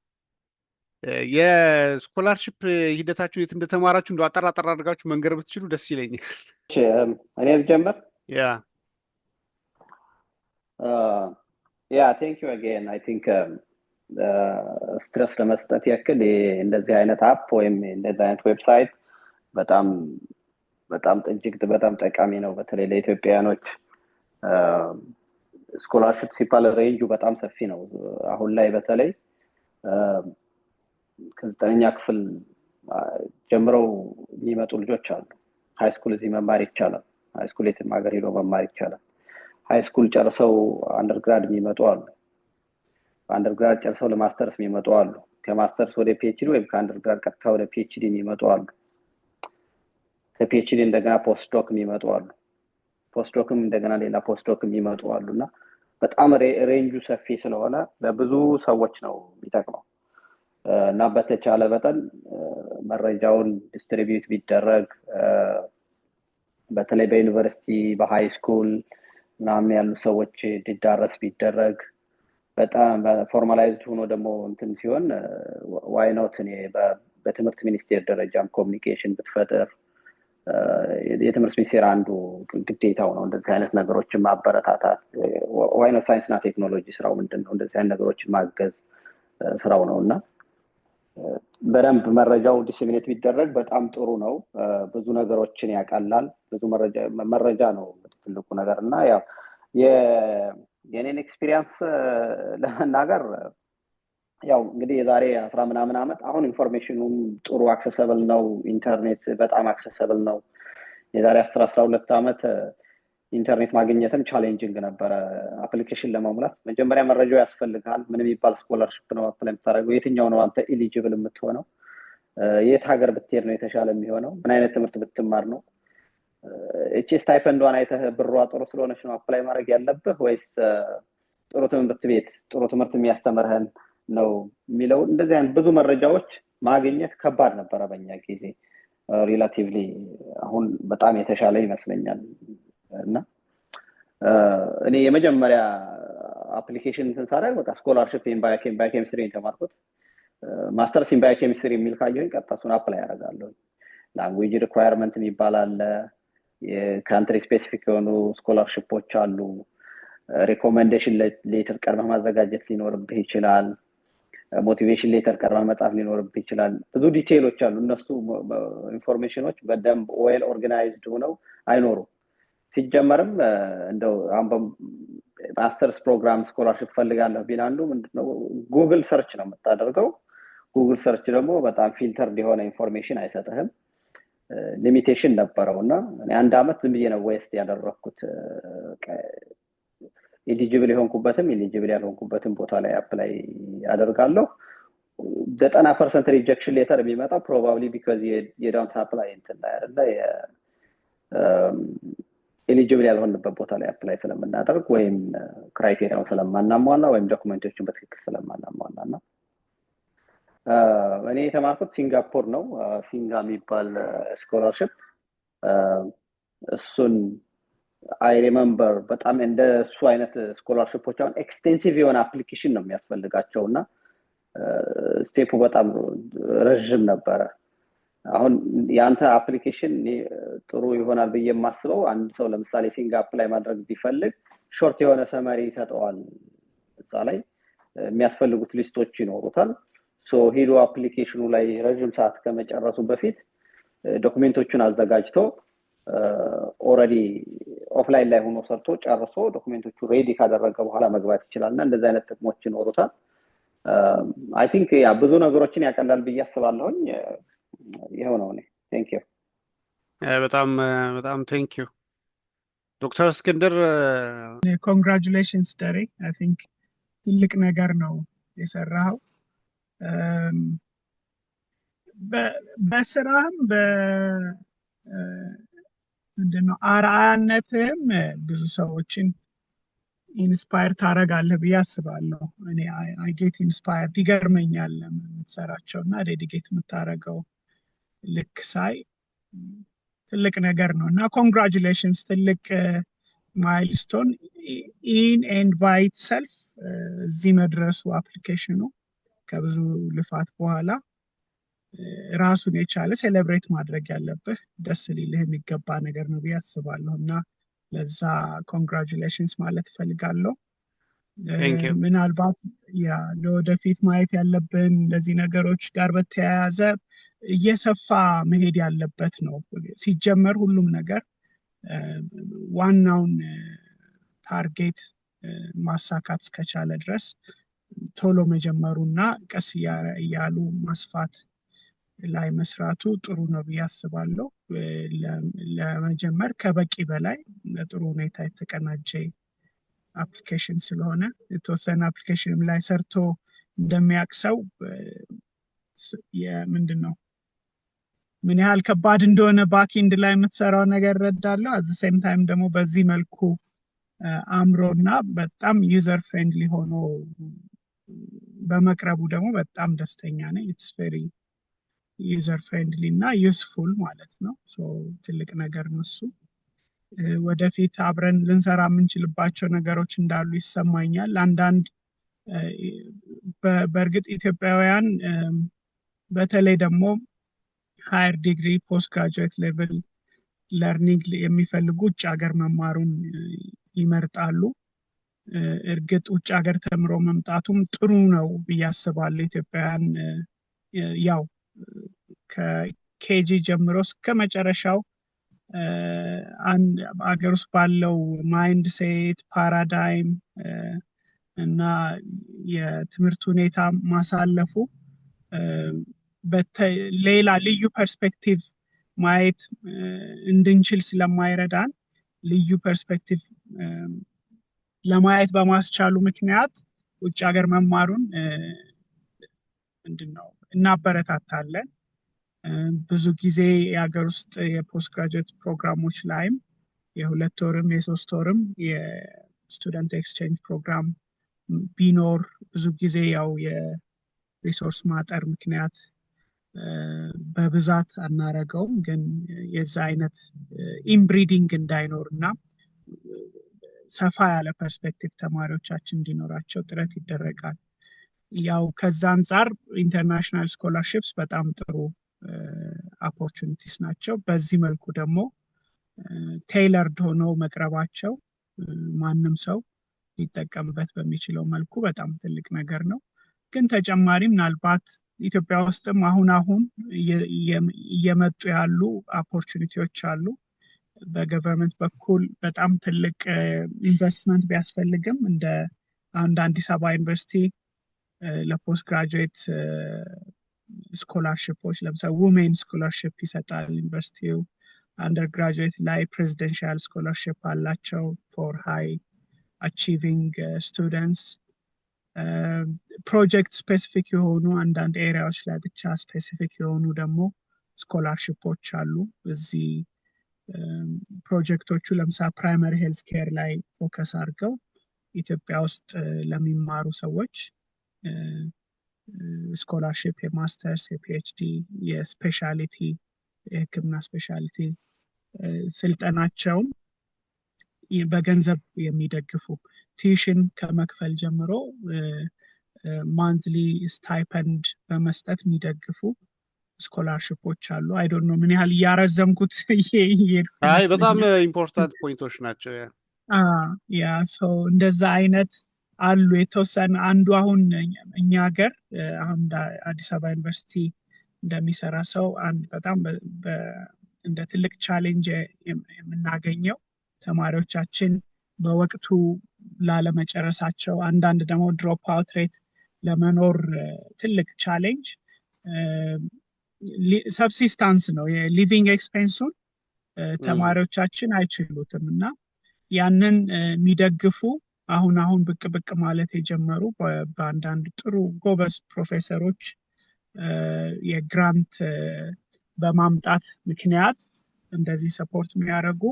Speaker 1: የስኮላርሽፕ ሂደታችሁ የት እንደተማራችሁ እንደው አጠር አድርጋችሁ መንገር ብትችሉ ደስ ይለኛል።
Speaker 2: እኔ ልጀምር። ያ ቴንክ ዩ አጌን አይ ቲንክ ስትረስ ለመስጠት ያክል እንደዚህ አይነት አፕ ወይም እንደዚህ አይነት ዌብሳይት በጣም እጅግ በጣም ጠቃሚ ነው። በተለይ ለኢትዮጵያውያኖች ስኮላርሽፕ ሲባል ሬንጁ በጣም ሰፊ ነው። አሁን ላይ በተለይ ከ9ኛ ክፍል ጀምረው የሚመጡ ልጆች አሉ። ሃይ ስኩል እዚህ መማር ይቻላል። ሃይ ስኩል የትም ሀገር ሄዶ መማር ይቻላል። ሃይ ስኩል ጨርሰው አንደርግራድ የሚመጡ አሉ። አንደርግራድ ጨርሰው ለማስተርስ የሚመጡ አሉ። ከማስተርስ ወደ ፒኤችዲ ወይም ከአንደርግራድ ቀጥታ ወደ ፒኤችዲ የሚመጡ አሉ። ከፒኤችዲ እንደገና ፖስትዶክ የሚመጡ አሉ። ፖስትዶክም እንደገና ሌላ ፖስትዶክ የሚመጡ አሉና በጣም ሬንጁ ሰፊ ስለሆነ ለብዙ ሰዎች ነው የሚጠቅመው እና በተቻለ መጠን መረጃውን ዲስትሪቢዩት ቢደረግ በተለይ በዩኒቨርሲቲ በሃይ ስኩል ምናምን ያሉ ሰዎች ዲዳረስ ቢደረግ በጣም ፎርማላይዝድ ሆኖ ደግሞ እንትን ሲሆን ዋይ ኖት እኔ በትምህርት ሚኒስቴር ደረጃም ኮሚኒኬሽን ብትፈጥር የትምህርት ሚኒስቴር አንዱ ግዴታው ነው እንደዚህ አይነት ነገሮችን ማበረታታት። ዋይ ኖት ሳይንስና ቴክኖሎጂ ስራው ምንድነው እንደዚህ አይነት ነገሮችን ማገዝ ስራው ነውና በደንብ መረጃው ዲሲሚኔት ቢደረግ በጣም ጥሩ ነው። ብዙ ነገሮችን ያቀላል። ብዙ መረጃ ነው ትልቁ ነገር እና ያው የኔን ኤክስፒሪየንስ ለመናገር ያው እንግዲህ የዛሬ 10 ምናምን ዓመት አሁን ኢንፎርሜሽኑም ጥሩ አክሰሰብል ነው። ኢንተርኔት በጣም አክሰሰብል ነው። የዛሬ 10-12 ዓመት ኢንተርኔት ማግኘትም ቻሌንጂንግ ነበረ። አፕሊኬሽን ለማሙላት መጀመሪያ መረጃው ያስፈልጋል። ምን የሚባል ስኮላርሺፕ ነው አፕላይ የምታደርገው? የትኛው ነው አንተ ኤሊጂብል የምትሆነው? የት ሀገር ብትሄድ ነው የተሻለ የሚሆነው? ምን አይነት ትምህርት ብትማር ነው? እቺ ስታይፐንዷን አይተህ ብሯ ጥሩ ስለሆነች ነው አፕላይ ማድረግ ያለብህ ወይስ ጥሩ ትምህርት ቤት ጥሩ ትምህርት የሚያስተምርህን ነው የሚለው? እንደዚህ አይነት ብዙ መረጃዎች ማግኘት ከባድ ነበረ በእኛ ጊዜ። ሪላቲቭሊ አሁን በጣም የተሻለ ይመስለኛል። እና እኔ የመጀመሪያ አፕሊኬሽን ስንሰራ በቃ ስኮላርሺፕ ኢን ባዮኬሚስትሪ ተማርኩት። ማስተርስ ኢን ባዮኬሚስትሪ የሚል ካየሁኝ ቀጥታውን አፕላይ ያደርጋለሁ። ላንጉዌጅ ሪኳየርመንት ይባላል። የካንትሪ ስፔሲፊክ የሆኑ ስኮላርሺፖች አሉ። ሪኮሜንዴሽን ሌተር ቀርበህ ማዘጋጀት ሊኖርብህ ይችላል። ሞቲቬሽን ሌተር ቀርበህ መጻፍ ሊኖርብህ ይችላል። ብዙ ዲቴይሎች አሉ። እነሱ ኢንፎርሜሽኖች በደንብ ዌል ኦርጋናይዝድ ሆነው አይኖሩም። ሲጀመርም እንደው ማስተርስ ፕሮግራም ስኮላርሺፕ ፈልጋለሁ ቢል አንዱ ምንድነው ጉግል ሰርች ነው የምታደርገው። ጉግል ሰርች ደግሞ በጣም ፊልተርድ የሆነ ኢንፎርሜሽን አይሰጥህም። ሊሚቴሽን ነበረውና እኔ አንድ አመት ዝም ብዬ ነው ዌስት ያደረኩት ኤሊጂብል የሆንኩበትም ኤሊጂብል ያልሆንኩበትም ቦታ ላይ አፕላይ አደርጋለሁ 90% ሪጀክሽን ሌተር የሚመጣው ፕሮባብሊ ቢኮዝ የዶንት አፕላይ እንትን ላይ አይደለ ኤሊጂብል ያልሆንበት ቦታ ላይ አፕላይ ስለምናደርግ ወይም ክራይቴሪያውን ስለማናሟላ ወይም ዶክመንቶችን በትክክል ስለማናሟላና እኔ የተማርኩት ሲንጋፖር ነው ሲንጋ የሚባል ስኮላርሺፕ እሱን I remember በጣም እንደሱ አይነት ስኮላርሺፖች አሁን ኤክስቴንሲቭ የሆነ አፕሊኬሽን ነው የሚያስፈልጋቸውና ስቴፑ በጣም ረጅም ነበረ አሁን ያንተ አፕሊኬሽን ጥሩ ይሆናል ብዬ የማስበው አንድ ሰው ለምሳሌ ሲንጋ አፕላይ ማድረግ ቢፈልግ ሾርት የሆነ ሰመሪ ይሰጠዋል እዛ ላይ የሚያስፈልጉት ሊስቶች ይኖሩታል ሶ ሄዶ አፕሊኬሽኑ ላይ ረጅም ሰዓት ከመጨረሱ በፊት ዶክመንቶቹን አዘጋጅቶ ኦሬዲ ኦፍላይን ላይ ሆኖ ሰርቶ ጨርሶ ዶክመንቶቹ ሬዲ ካደረገ በኋላ መግባት ይችላልና እንደዚህ አይነት ጥቅሞች ይኖሩታል አይ ቲንክ ያ ብዙ ነገሮችን ያቀላል ብዬ አስባለሁኝ ይሄው ነው እኔ ቴንክ ዩ
Speaker 1: በጣም ቴንክ ዩ ዶክተር እስክንድር
Speaker 4: ኮንግራቹሌሽንስ ደሬ አይ ቲንክ ትልቅ ነገር ነው የሰራው በስራም ምንድነው አርአያነትም ብዙ ሰዎችን ኢንስፓየር ታረጋለህ ብዬ አስባለሁ እኔ አይ ጌት ኢንስፓየርድ ይገርመኛል የምትሰራቸውና ዴዲኬት የምታረገው ልክ ሳይ ትልቅ ነገር ነውና ኮንግራቹሌሽንስ ትልቅ ማይልስቶን ኢን ኤንድ ባይ ኢትሰልፍ እዚህ መድረሱ አፕሊኬሽኑ ከብዙ ልፋት በኋላ ራሱን የቻለ ሴሌብሬት ማድረግ ያለብህ ደስ ሊልህ የሚገባ ነገር ነው ብዬ አስባለሁና ለዛ ኮንግራቹሌሽንስ ማለት ፈልጋለሁ ምናልባት ያ ለወደፊት ማየት ያለብን እንደዚህ ነገሮች ጋር በተያያዘ እየሰፋ መሄድ ያለበት ነው ሲጀመር ሁሉም ነገር ዋናውን ታርጌት ማሳካት እስከቻለ ድረስ ቶሎ መጀመሩና ቀስ ያሉ ማስፋት ላይ መስራቱ ጥሩ ነው ብዬ አስባለሁ ለመጀመር ከበቂ በላይ ለጥሩ ሁኔታ የተቀናጀ አፕሊኬሽን ስለሆነ የተወሰነ አፕሊኬሽንም ላይ ሰርቶ እንደሚያቅሰው ምንድነው ምን ያህል ከባድ እንደሆነ ባክኤንድ ላይ የምትሰራው ነገር ረዳለሁ at the same time ደግሞ በዚህ መልኩ አምሮና በጣም ዩዘር ፍሬንድሊ ሆኖ በመቅረቡ ደግሞ በጣም ደስተኛ ነኝ it's very user friendly እና useful ማለት ነው ሶ ትልቅ ነገር ነው እሱ ወደፊት አብረን ልንሰራ የምንችልባቸው ነገሮች እንዳሉ ይሰማኛል አንዳንድ በእርግጥ ኢትዮጵያውያን በተለይ ደግሞ ሃየር ዲግሪ ፖስት ግራጁዌት ሌቭል ለርኒንግ የሚፈልጉ ውጭ ሀገር መማሩን ይመርጣሉ እርግጥ ውጭ ሀገር ተምሮ መምጣቱም ጥሩ ነው ብዬ አስባለሁ ኢትዮጵያውያን ያው ከኬጂ ጀምሮ እስከ መጨረሻው አንድ አገር ውስጥ ባለው ማይንድ ሴት ፓራዳይም እና የትምህርት ሁኔታ ማሳለፉ ሌላ ልዩ ፐርስፔክቲቭ ማየት እንድንችል ስለማይረዳን ልዩ ፐርስፔክቲቭ ለማየት በማስቻሉ ምክንያት ውጭ ሀገር መማሩን ምንድነው እናበረታታለን ብዙ ጊዜ የሀገር ውስጥ የፖስት ግራጁዌት ፕሮግራሞች ላይም የሁለት ወርም የሶስት ወርም የስቱደንት ኤክስቼንጅ ፕሮግራም ቢኖር ብዙ ጊዜ ያው የሪሶርስ ማጠር ምክንያት በብዛት አናረገውም ግን የዛ አይነት ኢንብሪዲንግ እንዳይኖርና ሰፋ ያለ ፐርስፔክቲቭ ተማሪዎቻችን እንዲኖራቸው ጥረት ይደረጋል ያው ከዛ አንፃር ኢንተርናሽናል ስኮላርሺፕስ በጣም ጥሩ ኦፖርቹኒቲስ ናቸው በዚህ መልኩ ደግሞ ቴይለርድ ሆነው መቅረባቸው ማንም ሰው ሊጠቀምበት በሚችለው መልኩ በጣም ትልቅ ነገር ነው ግን ተጨማሪ ምናልባት ኢትዮጵያ ውስጥም አሁን እየመጡ ያሉ ኦፖርቹኒቲዎች አሉ በገቨርንመንት በኩል በጣም ትልቅ ኢንቨስትመንት ቢያስፈልግም እንደ አዲስ አበባ ዩኒቨርሲቲ ለፖስት ግራጁዌት ስኮላርሺፖች ለምሳሌ ውሜን ስኮላርሺፕ ይሰጣል ዩኒቨርሲቲው። አንደርግራጁዌት ላይ ፕሬዚደንሻል ስኮላርሺፕ አላቸው ፎር ሃይ አቺቪንግ ስቱደንትስ። ፕሮጀክት ስፔሲፊክ የሆኑ አንዳንድ ኤሪያዎች ላይ ብቻ ስፔሲፊክ የሆኑ ደግሞ ስኮላርሺፖች አሉ። እዚህ ፕሮጀክቶቹ ለምሳሌ ፕራይመሪ ሄልዝ ኬር ላይ ፎከስ አድርገው ኢትዮጵያ ውስጥ ለሚማሩ ሰዎች ስኮላርሺፕ የማስተርስ፣ የፒኤችዲ፣ የስፔሻሊቲ የህክምና ስፔሻሊቲ ስልጠናቸውን በገንዘብ የሚደግፉ ቲዩሽን ከመክፈል ጀምሮ ማንዝሊ ስታይፐንድ በመስጠት የሚደግፉ ስኮላርሺፖች አሉ። አይ ዶንት ኖ ምን ያህል እያረዘምኩት
Speaker 1: አይ በጣም ኢምፖርታንት ፖይንቶች ናቸው።
Speaker 4: ያ ሶ እንደዛ አይነት አሉ የተወሰነ። አንዱ አሁን እኛ ሀገር አሁን አዲስ አበባ ዩኒቨርሲቲ እንደሚሰራ ሰው አንድ በጣም እንደ ትልቅ ቻሌንጅ የምናገኘው ተማሪዎቻችን በወቅቱ ላለመጨረሳቸው፣ አንዳንድ ደግሞ ድሮፕ አውት ሬት ለመኖር ትልቅ ቻሌንጅ ሰብሲስታንስ ነው። የሊቪንግ ኤክስፔንሱን ተማሪዎቻችን አይችሉትም እና ያንን የሚደግፉ አሁን ብቅ ማለት የጀመሩ በአንዳንድ ጥሩ ጎበዝ ፕሮፌሰሮች የግራንት በማምጣት ምክንያት እንደዚህ ሰፖርት የሚያደርጉ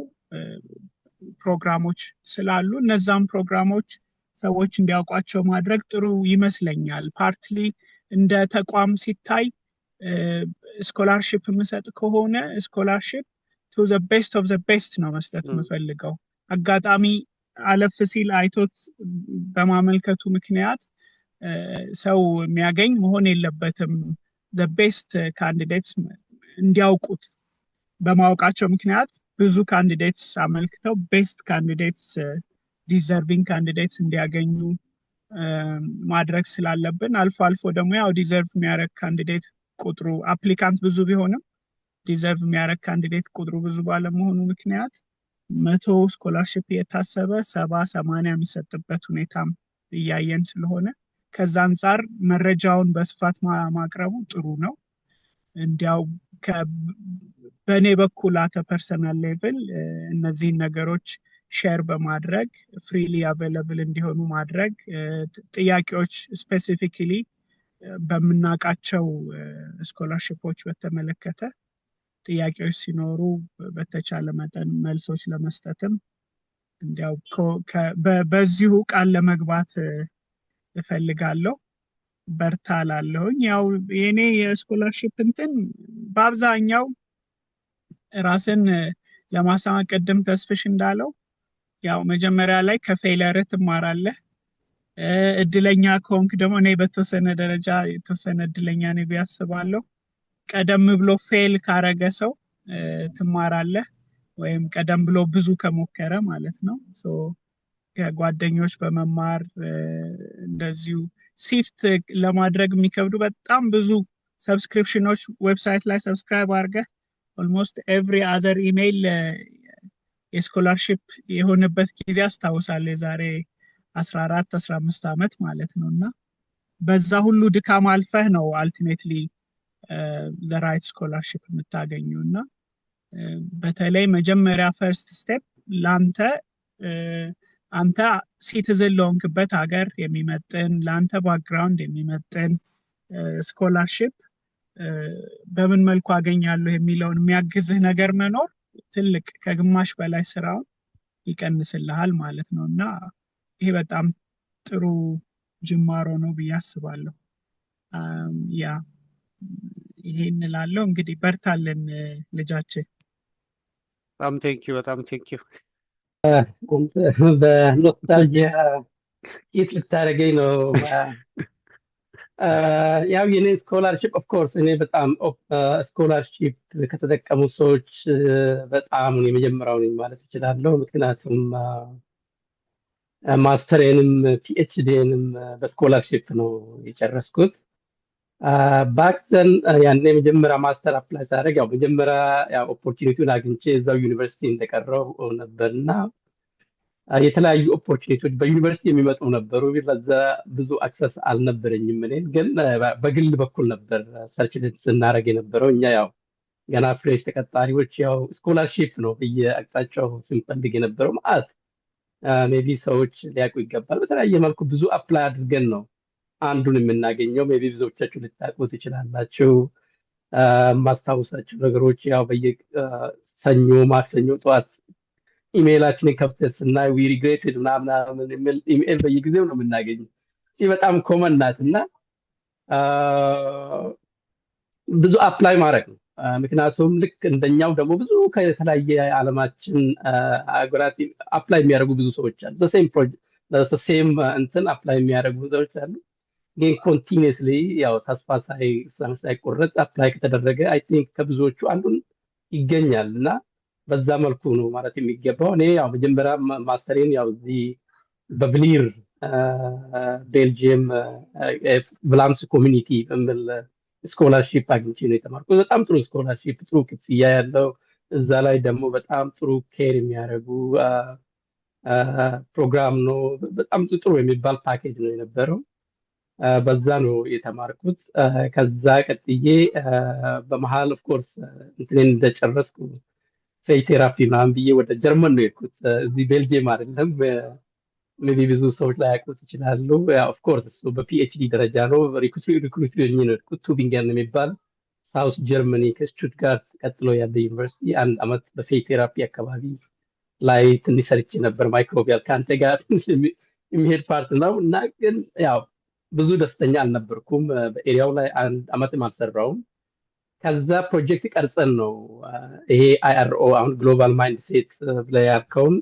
Speaker 4: ፕሮግራሞች ስላሉ እነዛም ፕሮግራሞች ሰዎች እንዲያውቋቸው ማድረግ ጥሩ ይመስለኛል። ፓርትሊ እንደ ተቋም ሲታይ ስኮላርሺፕ የምሰጥ ከሆነ ስኮላርሺፕ ቱ ዘ ቤስት ኦፍ ዘ ቤስት ነው መስጠት የምፈልገው። አጋጣሚ አለፍ ሲል አይቶት በማመልከቱ ምክንያት ሰው የሚያገኝ መሆን የለበትም። ዘ ቤስት ካንዲዴትስ እንዲያውቁት በማወቃቸው ምክንያት ብዙ ካንዲዴትስ አመልክተው ቤስት ካንዲዴትስ ዲዘርቪንግ ካንዲዴትስ እንዲያገኙ ማድረግ ስላለብን አልፎ አልፎ ደግሞ ያው ዲዘርቭ የሚያደርግ ካንዲዴት ቁጥሩ አፕሊካንት ብዙ ቢሆንም ዲዘርቭ የሚያደርግ ካንዲዴት ቁጥሩ ብዙ ባለመሆኑ ምክንያት 100 ስኮላርሺፕ የታሰበ 70-80 የሚሰጥበት ሁኔታም እያየን ስለሆነ ከዛ አንፃር መረጃውን በስፋት ማቅረቡ ጥሩ ነው። እንዲያው በእኔ በኩል አተ ፐርሰናል ሌቭል እነዚህን ነገሮች ሼር በማድረግ ፍሪሊ አቬለብል እንዲሆኑ ማድረግ፣ ጥያቄዎች ስፔሲፊካሊ በምናውቃቸው ስኮላርሺፖች በተመለከተ ጥያቄዎች ሲኖሩ በተቻለ መጠን መልሶች ለመስጠትም እንዲያው በዚሁ ቃል ለመግባት እፈልጋለሁ። በርታ ላለሁኝ። ያው የኔ የስኮላርሺፕ እንትን በአብዛኛው ራስን ለማሳመን ቅድም ተስፍሽ እንዳለው ያው መጀመሪያ ላይ ከፌለር ትማራለህ። እድለኛ ከሆንክ ደግሞ እኔ በተወሰነ ደረጃ የተወሰነ እድለኛ ነኝ ቢያስባለሁ። ቀደም ብሎ ፌል ካረገ ሰው ትማራለህ፣ ወይም ቀደም ብሎ ብዙ ከሞከረ ማለት ነው። ሶ ከጓደኞች በመማር እንደዚሁ ሲፍት ለማድረግ የሚከብዱ በጣም ብዙ ሰብስክሪፕሽኖች ዌብሳይት ላይ ሰብስክራይብ አድርገህ ኦልሞስት ኤቭሪ አዘር ኢሜይል የስኮላርሺፕ የሆነበት ጊዜ አስታውሳለሁ። የዛሬ 14-15 ዓመት ማለት ነው። እና በዛ ሁሉ ድካም አልፈህ ነው አልቲሜትሊ the right scholarship የምታገኘው። እና በተለይ መጀመሪያ ፈርስት ስቴፕ ላንተ አንተ ሲቲዝን ለሆንክበት ሀገር የሚመጥን ላንተ ባክግራውንድ የሚመጥን ስኮላርሺፕ በምን መልኩ አገኛለሁ የሚለውን የሚያግዝህ ነገር መኖር ትልቅ ከግማሽ በላይ ስራውን ይቀንስልሃል ማለት ነው። እና ይሄ በጣም ጥሩ ጅማሮ ነው ብዬ አስባለሁ። ያ ይሄን እላለሁ። እንግዲህ በርታለን ልጃችን።
Speaker 1: በጣም ቴንኪዩ፣ በጣም ቴንኪዩ።
Speaker 3: በኖስታልጂያ ኢት ልታደርገኝ ነው። ያው የኔ ስኮላርሺፕ ኦፍ ኮርስ እኔ በጣም ስኮላርሺፕ ከተጠቀሙ ሰዎች በጣም የመጀመሪያው ነኝ ማለት እችላለሁ። ምክንያቱም ማስተሬንም ፒኤችዲንም በስኮላርሺፕ ነው የጨረስኩት። ባክዘን ያን የመጀመሪያ ማስተር አፕላይ ሳደርግ ያው መጀመሪያ ያው ኦፖርቹኒቲውን አግኝቼ እዛው ዩኒቨርሲቲ እንደቀረው ነበርና የተለያዩ ኦፖርቹኒቲዎች በዩኒቨርሲቲ የሚመጡ ነበሩ። ለዛ ብዙ አክሰስ አልነበረኝም። እኔ ግን በግል በኩል ነበር ሰርች ስናደርግ የነበረው። እኛ ያው ገና ፍሬሽ ተቀጣሪዎች ያው ስኮላርሺፕ ነው በየአቅጣጫው ስንፈልግ የነበረው ማለት ሜቢ ሰዎች ሊያውቁ ይገባል። በተለያየ መልኩ ብዙ አፕላይ አድርገን ነው አንዱን የምናገኘው። ሜቢ ብዙዎቻችሁ ልታውቁ ትችላላችሁ። ማስታወሳቸው ነገሮች ያው በየሰኞ ማክሰኞ ጠዋት ኢሜይላችንን ከፍተን ስናይ ዊ ሪግሬትድ ምናምን የሚል ኢሜይል በየጊዜው ነው የምናገኘው። ይህ በጣም ኮመን ናት እና ብዙ አፕላይ ማድረግ ነው። ምክንያቱም ልክ እንደኛው ደግሞ ብዙ ከተለያየ ዓለማችን አገራት አፕላይ የሚያደርጉ ብዙ ሰዎች አሉ። ሴም እንትን አፕላይ የሚያደርጉ ሰዎች አሉ። ግን ኮንቲኒስሊ ያው ተስፋ ሳይቆረጥ አፕላይ ከተደረገ አይ ቲንክ ከብዙዎቹ አንዱን ይገኛል እና በዛ መልኩ ነው ማለት የሚገባው። እኔ ያው መጀመሪያ ማስተሬን ያው እዚህ በብሊር ቤልጅየም ቭላምስ ኮሚኒቲ በሚል ስኮላርሺፕ አግኝቼ ነው የተማርኩት። በጣም ጥሩ ስኮላርሺፕ፣ ጥሩ ክፍያ ያለው እዛ ላይ ደግሞ በጣም ጥሩ ኬር የሚያደርጉ ፕሮግራም ነው። በጣም ጥሩ የሚባል ፓኬጅ ነው የነበረው። በዛ ነው የተማርኩት። ከዛ ቀጥዬ በመሀል ኦፍኮርስ እንትኔን እንደጨረስኩ ቴራፒ ምናምን ብዬ ወደ ጀርመን ነው የሄድኩት። እዚህ ቤልጅየም አይደለም። ሜቢ ብዙ ሰዎች ላይ ያውቁት ይችላሉ። ኦፍኮርስ እሱ በፒኤችዲ ደረጃ ነው። ሪክሩት ነው የሄድኩት ቱቢንገን የሚባል ሳውስ ጀርመኒ ከስቱትጋርት ቀጥሎ ያለ ዩኒቨርሲቲ። አንድ አመት በቴራፒ አካባቢ ላይ ትንሽ ሰርቼ ነበር። ማይክሮቢያል ከአንተ ጋር ትንሽ የሚሄድ ፓርት ነው እና ግን ያው ብዙ ደስተኛ አልነበርኩም። በኤሪያው ላይ አንድ አመትም አልሰራውም። ከዛ ፕሮጀክት ቀርጸን ነው ይሄ አይአርኦ አሁን ግሎባል ማይንድ ሴት ብለህ ያልከውን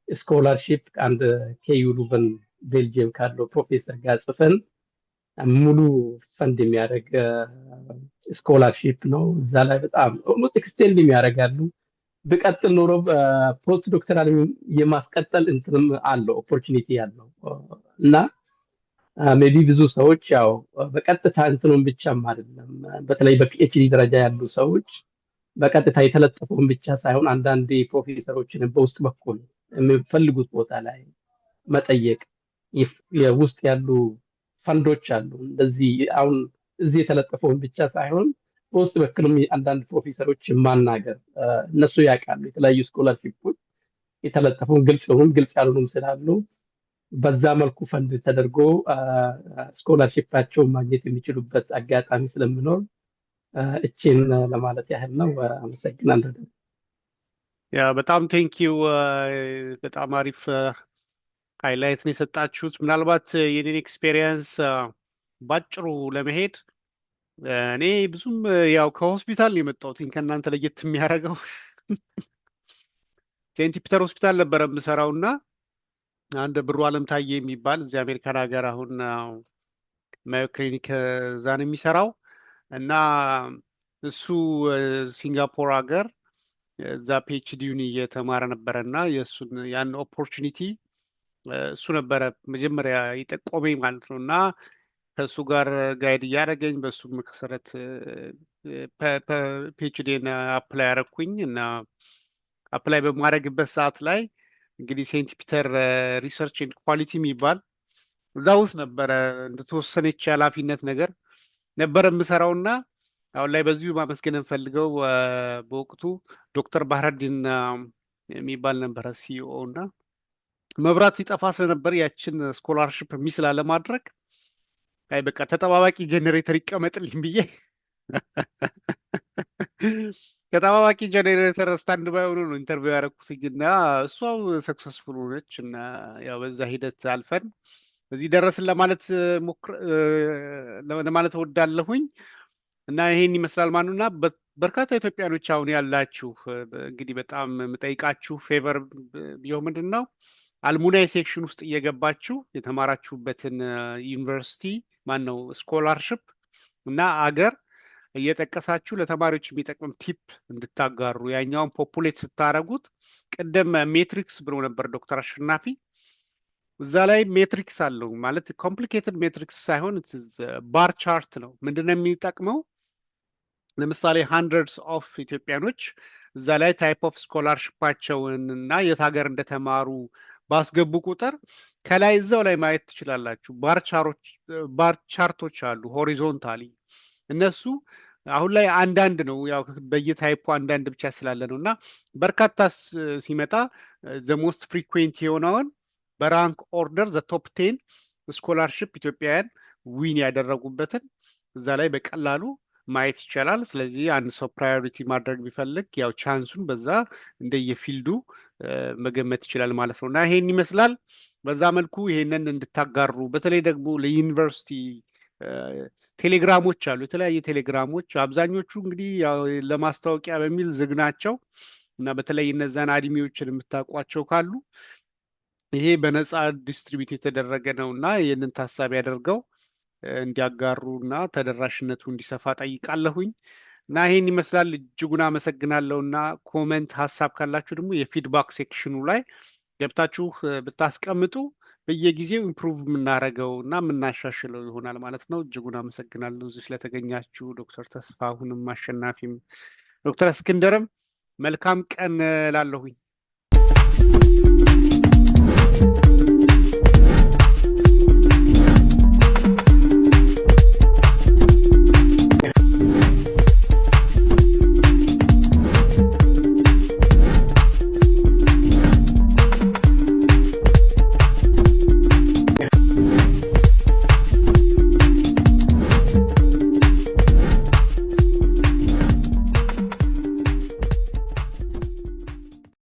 Speaker 3: ስኮላርሺፕ አንድ ኬዩ ሉቨን ቤልጅየም ካለው ፕሮፌሰር ጋር ጽፈን ሙሉ ፈንድ የሚያደርግ ስኮላርሺፕ ነው። እዛ ላይ በጣም ኦልሞስት ኤክስቴንድ የሚያደርጋሉ። ብቀጥል ኖሮ ፖስት ዶክተራል የማስቀጠል እንትንም አለው ኦፖርቹኒቲ ያለው እና ሜቢ ብዙ ሰዎች ያው በቀጥታ እንትኑን ብቻም አይደለም፣ በተለይ በፒኤችዲ ደረጃ ያሉ ሰዎች በቀጥታ የተለጠፈውን ብቻ ሳይሆን አንዳንድ ፕሮፌሰሮችን በውስጥ በኩል የሚፈልጉት ቦታ ላይ መጠየቅ የውስጥ ያሉ ፈንዶች አሉ። እንደዚህ አሁን እዚህ የተለጠፈውን ብቻ ሳይሆን በውስጥ በኩልም አንዳንድ ፕሮፌሰሮች ማናገር እነሱ ያውቃሉ። የተለያዩ ስኮላርሺፖች የተለጠፈውን ግልጽ የሆኑም ግልጽ ያልሆኑም ስላሉ በዛ መልኩ ፈንድ ተደርጎ ስኮላርሺፓቸውን ማግኘት የሚችሉበት አጋጣሚ ስለሚኖር እቺን ለማለት ያህል ነው። አመሰግናለሁ።
Speaker 1: ያ በጣም ቴንኪው። በጣም አሪፍ ሃይላይት ነው የሰጣችሁት። ምናልባት የኔን ኤክስፔሪየንስ ባጭሩ ለመሄድ እኔ ብዙም ያው ከሆስፒታል ነው የመጣሁት። ከእናንተ ለየት የሚያደርገው ሴንት ፒተር ሆስፒታል ነበረ የምሰራው እና አንድ ብሩ አለም ታዬ የሚባል እዚህ አሜሪካን ሀገር አሁን ማዮ ክሊኒክ እዛ ነው የሚሰራው እና እሱ ሲንጋፖር ሀገር እዛ ፒኤችዲውን እየተማረ ነበረ እና የእሱን ያን ኦፖርቹኒቲ እሱ ነበረ መጀመሪያ የጠቆመኝ ማለት ነው። እና ከእሱ ጋር ጋይድ እያደረገኝ በእሱ መሰረት ፒኤችዲን አፕላይ ያደረግኩኝ እና አፕላይ በማድረግበት ሰዓት ላይ እንግዲህ ሴንት ፒተር ሪሰርች ኤንድ ኳሊቲ የሚባል እዛ ውስጥ ነበረ እንደተወሰነች ኃላፊነት ነገር ነበረ የምሰራውና አሁን ላይ በዚሁ ማመስገን እንፈልገው በወቅቱ ዶክተር ባህረዲን የሚባል ነበረ ሲኢኦ እና መብራት ሲጠፋ ስለነበር ያችን ስኮላርሺፕ ሚስ ላለማድረግ አይ በቃ ተጠባባቂ ጄኔሬተር ይቀመጥልኝ ብዬ ተጠባባቂ ጄኔሬተር ስታንድ ባይ ሆኖ ነው ኢንተርቪው ያደረኩትና እሷው ሰክሰስፉል ሆነች እና ያው በዛ ሂደት አልፈን እዚህ ደረስን ለማለት እወዳለሁኝ። እና ይሄን ይመስላል ማኑና በርካታ ኢትዮጵያኖች አሁን ያላችሁ እንግዲህ በጣም የምጠይቃችሁ ፌቨር ቢሆን ምንድን ነው አልሙናይ ሴክሽን ውስጥ እየገባችሁ የተማራችሁበትን ዩኒቨርሲቲ ማነው ስኮላርሺፕ እና አገር እየጠቀሳችሁ ለተማሪዎች የሚጠቅም ቲፕ እንድታጋሩ ያኛውን ፖፑሌት ስታረጉት ቅድም ሜትሪክስ ብሎ ነበር ዶክተር አሸናፊ እዛ ላይ ሜትሪክስ አለው ማለት ኮምፕሊኬትድ ሜትሪክስ ሳይሆን ባር ቻርት ነው። ምንድነው የሚጠቅመው? ለምሳሌ ሃንድረድስ ኦፍ ኢትዮጵያኖች እዛ ላይ ታይፕ ኦፍ ስኮላርሽፓቸውን እና የት ሀገር እንደተማሩ ባስገቡ ቁጥር ከላይ እዛው ላይ ማየት ትችላላችሁ። ባር ቻርቶች አሉ ሆሪዞንታሊ። እነሱ አሁን ላይ አንዳንድ ነው ያው በየታይፑ አንዳንድ ብቻ ስላለ ነው እና በርካታ ሲመጣ ዘ ሞስት ፍሪኩዌንት የሆነውን በራንክ ኦርደር ዘ ቶፕ 10 ስኮላርሽፕ ኢትዮጵያውያን ዊን ያደረጉበትን እዛ ላይ በቀላሉ ማየት ይቻላል። ስለዚህ አንድ ሰው ፕራዮሪቲ ማድረግ ቢፈልግ ያው ቻንሱን በዛ እንደየፊልዱ መገመት ይችላል ማለት ነው እና ይሄን ይመስላል። በዛ መልኩ ይሄንን እንድታጋሩ በተለይ ደግሞ ለዩኒቨርሲቲ ቴሌግራሞች አሉ፣ የተለያየ ቴሌግራሞች አብዛኞቹ እንግዲህ ያው ለማስታወቂያ በሚል ዝግ ናቸው እና በተለይ እነዛን አድሚዎችን የምታውቋቸው ካሉ ይሄ በነፃ ዲስትሪቢዩት የተደረገ ነው እና ይህንን ታሳቢ ያደርገው እንዲያጋሩ እና ተደራሽነቱ እንዲሰፋ ጠይቃለሁኝ እና ይሄን ይመስላል። እጅጉን አመሰግናለሁ እና ኮመንት ሀሳብ ካላችሁ ደግሞ የፊድባክ ሴክሽኑ ላይ ገብታችሁ ብታስቀምጡ በየጊዜው ኢምፕሩቭ የምናደርገው እና የምናሻሽለው ይሆናል ማለት ነው። እጅጉን አመሰግናለሁ እዚህ ስለተገኛችሁ ዶክተር ተስፋሁንም አሸናፊም ዶክተር እስክንድርም መልካም ቀን ላለሁኝ።